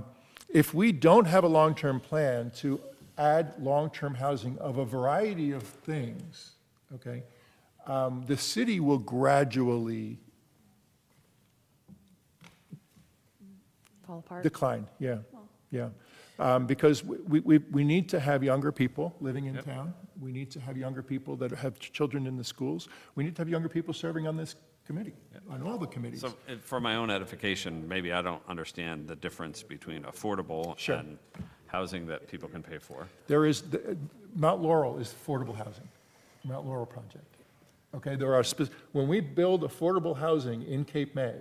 S2: If we don't have a long-term plan to add long-term housing of a variety of things, okay, the city will gradually
S9: Fall apart.
S2: decline, yeah, yeah. Because we need to have younger people living in town. We need to have younger people that have children in the schools. We need to have younger people serving on this committee, on all the committees.
S3: So for my own edification, maybe I don't understand the difference between affordable
S2: Sure.
S3: and housing that people can pay for.
S2: There is, Mount Laurel is affordable housing, Mount Laurel project. Okay, there are, when we build affordable housing in Cape May,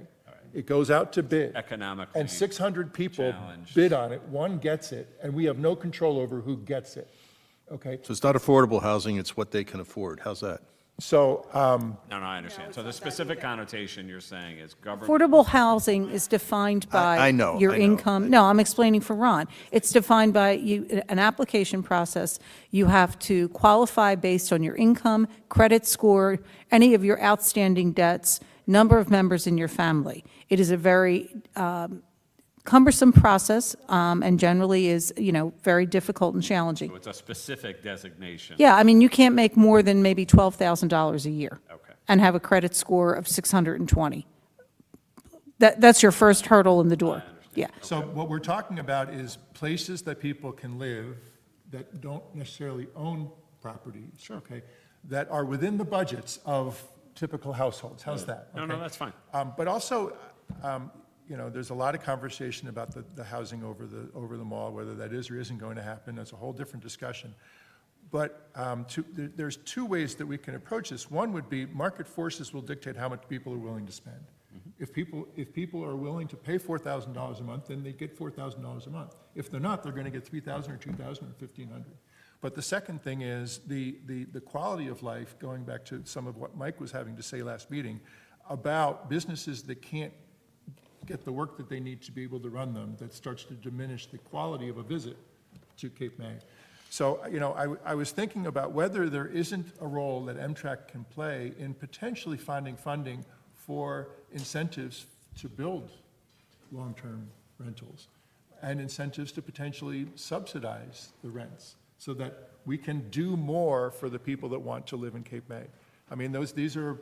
S2: it goes out to bid.
S3: Economically
S2: And 600 people
S3: challenged.
S2: bid on it, one gets it, and we have no control over who gets it, okay?
S4: So it's not affordable housing, it's what they can afford, how's that?
S2: So,
S3: No, I understand. So the specific connotation you're saying is government.
S1: affordable housing is defined by
S4: I know,
S1: your
S4: I know.
S1: income. No, I'm explaining for Ron. It's defined by an application process. You have to qualify based on your income, credit score, any of your outstanding debts, number of members in your family. It is a very cumbersome process, and generally is, very difficult and challenging.
S3: So it's a specific designation.
S1: Yeah, I mean, you can't make more than maybe $12,000 a year.
S3: Okay.
S1: And have a credit score of 620. That's your first hurdle in the door. Yeah.
S2: so what we're talking about is places that people can live that don't necessarily own properties. Sure. Okay, that are within the budgets of typical households. How's that?
S3: No,
S2: Okay?
S3: that's fine.
S2: But also, there's a lot of conversation about the housing over the mall, whether that is or isn't going to happen. That's a whole different discussion. But there's two ways that we can approach this. One would be market forces will dictate how much people are willing to spend. If people are willing to pay $4,000 a month, then they get $4,000 a month. If they're not, they're going to get $3,000 or $2,000 or $1,500. But the second thing is the quality of life, going back to some of what Mike was having to say last meeting, about businesses that can't get the work that they need to be able to run them, that starts to diminish the quality of a visit to Cape May. So, I was thinking about whether there isn't a role that Mtrac can play in potentially finding funding for incentives to build long-term rentals and incentives to potentially subsidize the rents so that we can do more for the people that want to live in Cape May. I mean, these are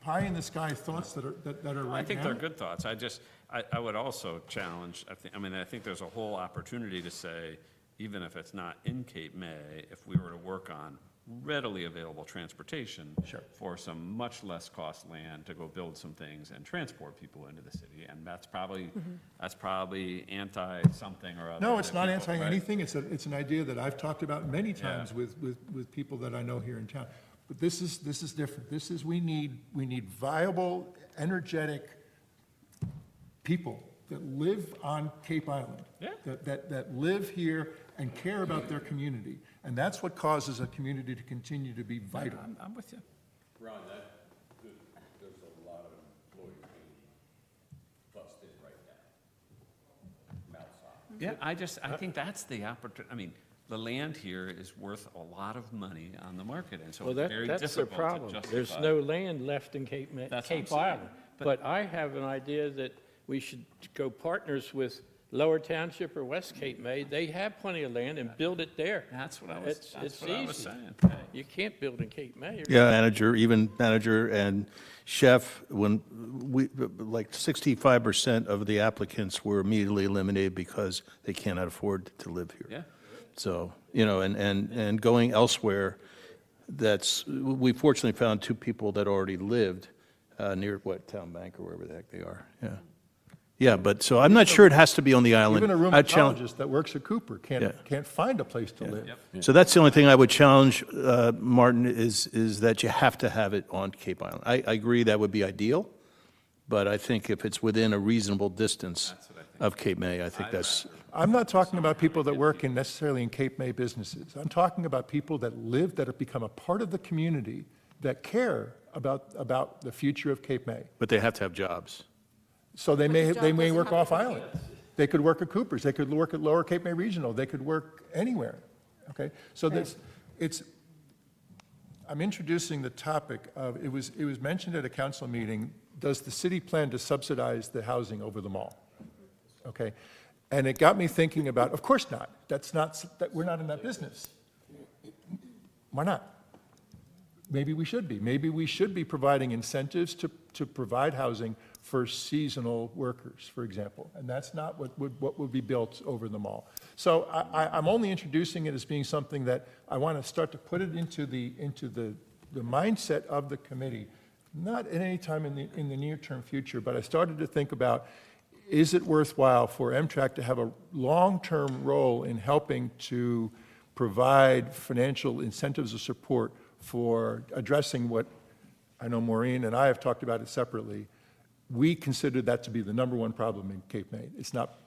S2: pie-in-the-sky thoughts that are right now.
S3: I think they're good thoughts. I would also challenge, I think there's a whole opportunity to say, even if it's not in Cape May, if we were to work on readily available transportation
S2: Sure.
S3: for some much less cost land to go build some things and transport people into the city, and that's probably anti-something or other.
S2: No, it's
S3: that
S2: not
S3: people- right?
S2: anti-anything. It's an idea that I've talked about many times with people that I know here in town. But this is different. We need viable, energetic people that live on Cape Island.
S3: Yeah.
S2: That live here and care about their community. And that's what causes a community to continue to be vital.
S3: I'm with you.
S6: Ron, there's a lot of employees being busted right now. Outside.
S3: Yeah, I think that's the opportunity. The land here is worth a lot of money on the market, and so
S7: Well,
S3: it's very
S7: that's the
S3: difficult to
S7: problem.
S3: justify.
S7: There's no land left in
S3: That's what I'm
S7: Cape
S3: saying.
S7: Island. But I have an idea that we should go partners with Lower Township or West Cape May, they have plenty of land and build it there.
S3: That's what I
S7: It's easy.
S3: saying.
S7: You can't build in Cape May.
S4: Yeah, manager and chef, when like 65% of the applicants were immediately eliminated because they cannot afford to live here.
S3: Yeah.
S4: So, and going elsewhere, we fortunately found 2 people that already lived near, Town Bank or wherever the heck they are, yeah. Yeah, but, so I'm not sure it has to be on the island.
S2: Even a
S4: I'd challenge-
S2: rheumatologist that works at Cooper can't find a place to live.
S4: So that's the only thing I would challenge, Martin, is that you have to have it on Cape Island. I agree that would be ideal, but I think if it's within a reasonable distance of Cape May, I think that's,
S2: I'm not talking about people that work necessarily in Cape May businesses. I'm talking about people that live, that have become a part of the community, that care about the future of Cape May.
S4: but they have to have jobs.
S2: So they may work off island. They could work at Cooper's, they could work at Lower Cape May Regional, they could work anywhere, okay? So I'm introducing the topic of, it was mentioned at a council meeting, does the city plan to subsidize the housing over the mall? Okay? And it got me thinking about, of course not, we're not in that business. Why not? Maybe we should be. Maybe we should be providing incentives to provide housing for seasonal workers, for example. And that's not what would be built over the mall. So I'm only introducing it as being something that I want to start to put it into the mindset of the committee, not at any time in the near-term future, but I started to think about, is it worthwhile for Mtrac to have a long-term role in helping to provide financial incentives or support for addressing what I know Maureen and I have talked about it separately. We consider that to be the #1 problem in Cape May. It's not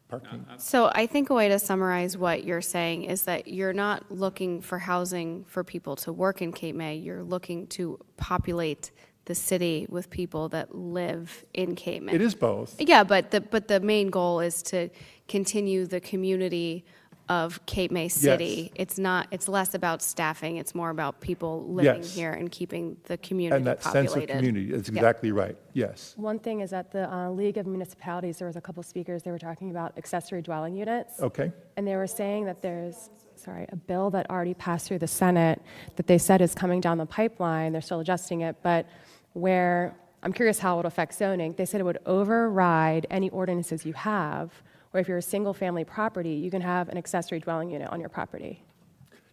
S2: parking.
S8: So I think a way to summarize what you're saying is that you're not looking for housing for people to work in Cape May. You're looking to populate the city with people that live in Cape May.
S2: It is both.
S8: Yeah, but the main goal is to continue the community of Cape May City.
S2: Yes.
S8: It's less about staffing, it's more about people living
S2: Yes.
S8: here and keeping the community
S2: And that
S8: populated.
S2: sense of community, that's
S8: Yeah.
S2: exactly right, yes.
S9: One thing is at the League of Municipalities, there was a couple speakers, they were talking about accessory dwelling units.
S2: Okay,
S9: And they were saying that there's, a bill that already passed through the Senate that they said is coming down the pipeline, they're still adjusting it, but where, I'm curious how it would affect zoning, they said it would override any ordinances you have, or if you're a single-family property, you can have an accessory dwelling unit on your property.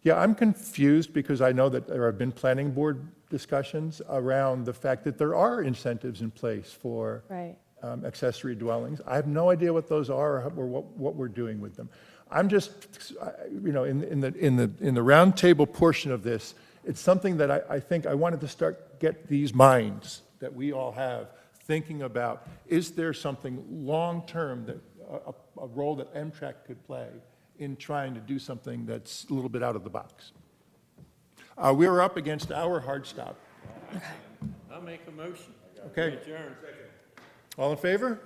S2: yeah, I'm confused because I know that there have been planning board discussions around the fact that there are incentives in place for
S9: Right.
S2: accessory dwellings. I have no idea what those are or what we're doing with them. I'm just, in the round table portion of this, it's something that I think I wanted to get these minds that we all have thinking about, is there something long-term that a role that Mtrac could play in trying to do something that's a little bit out of the box? We're up against our hard stop.
S7: I'll make a motion.
S2: Okay.
S7: Adjourn.
S2: All in favor?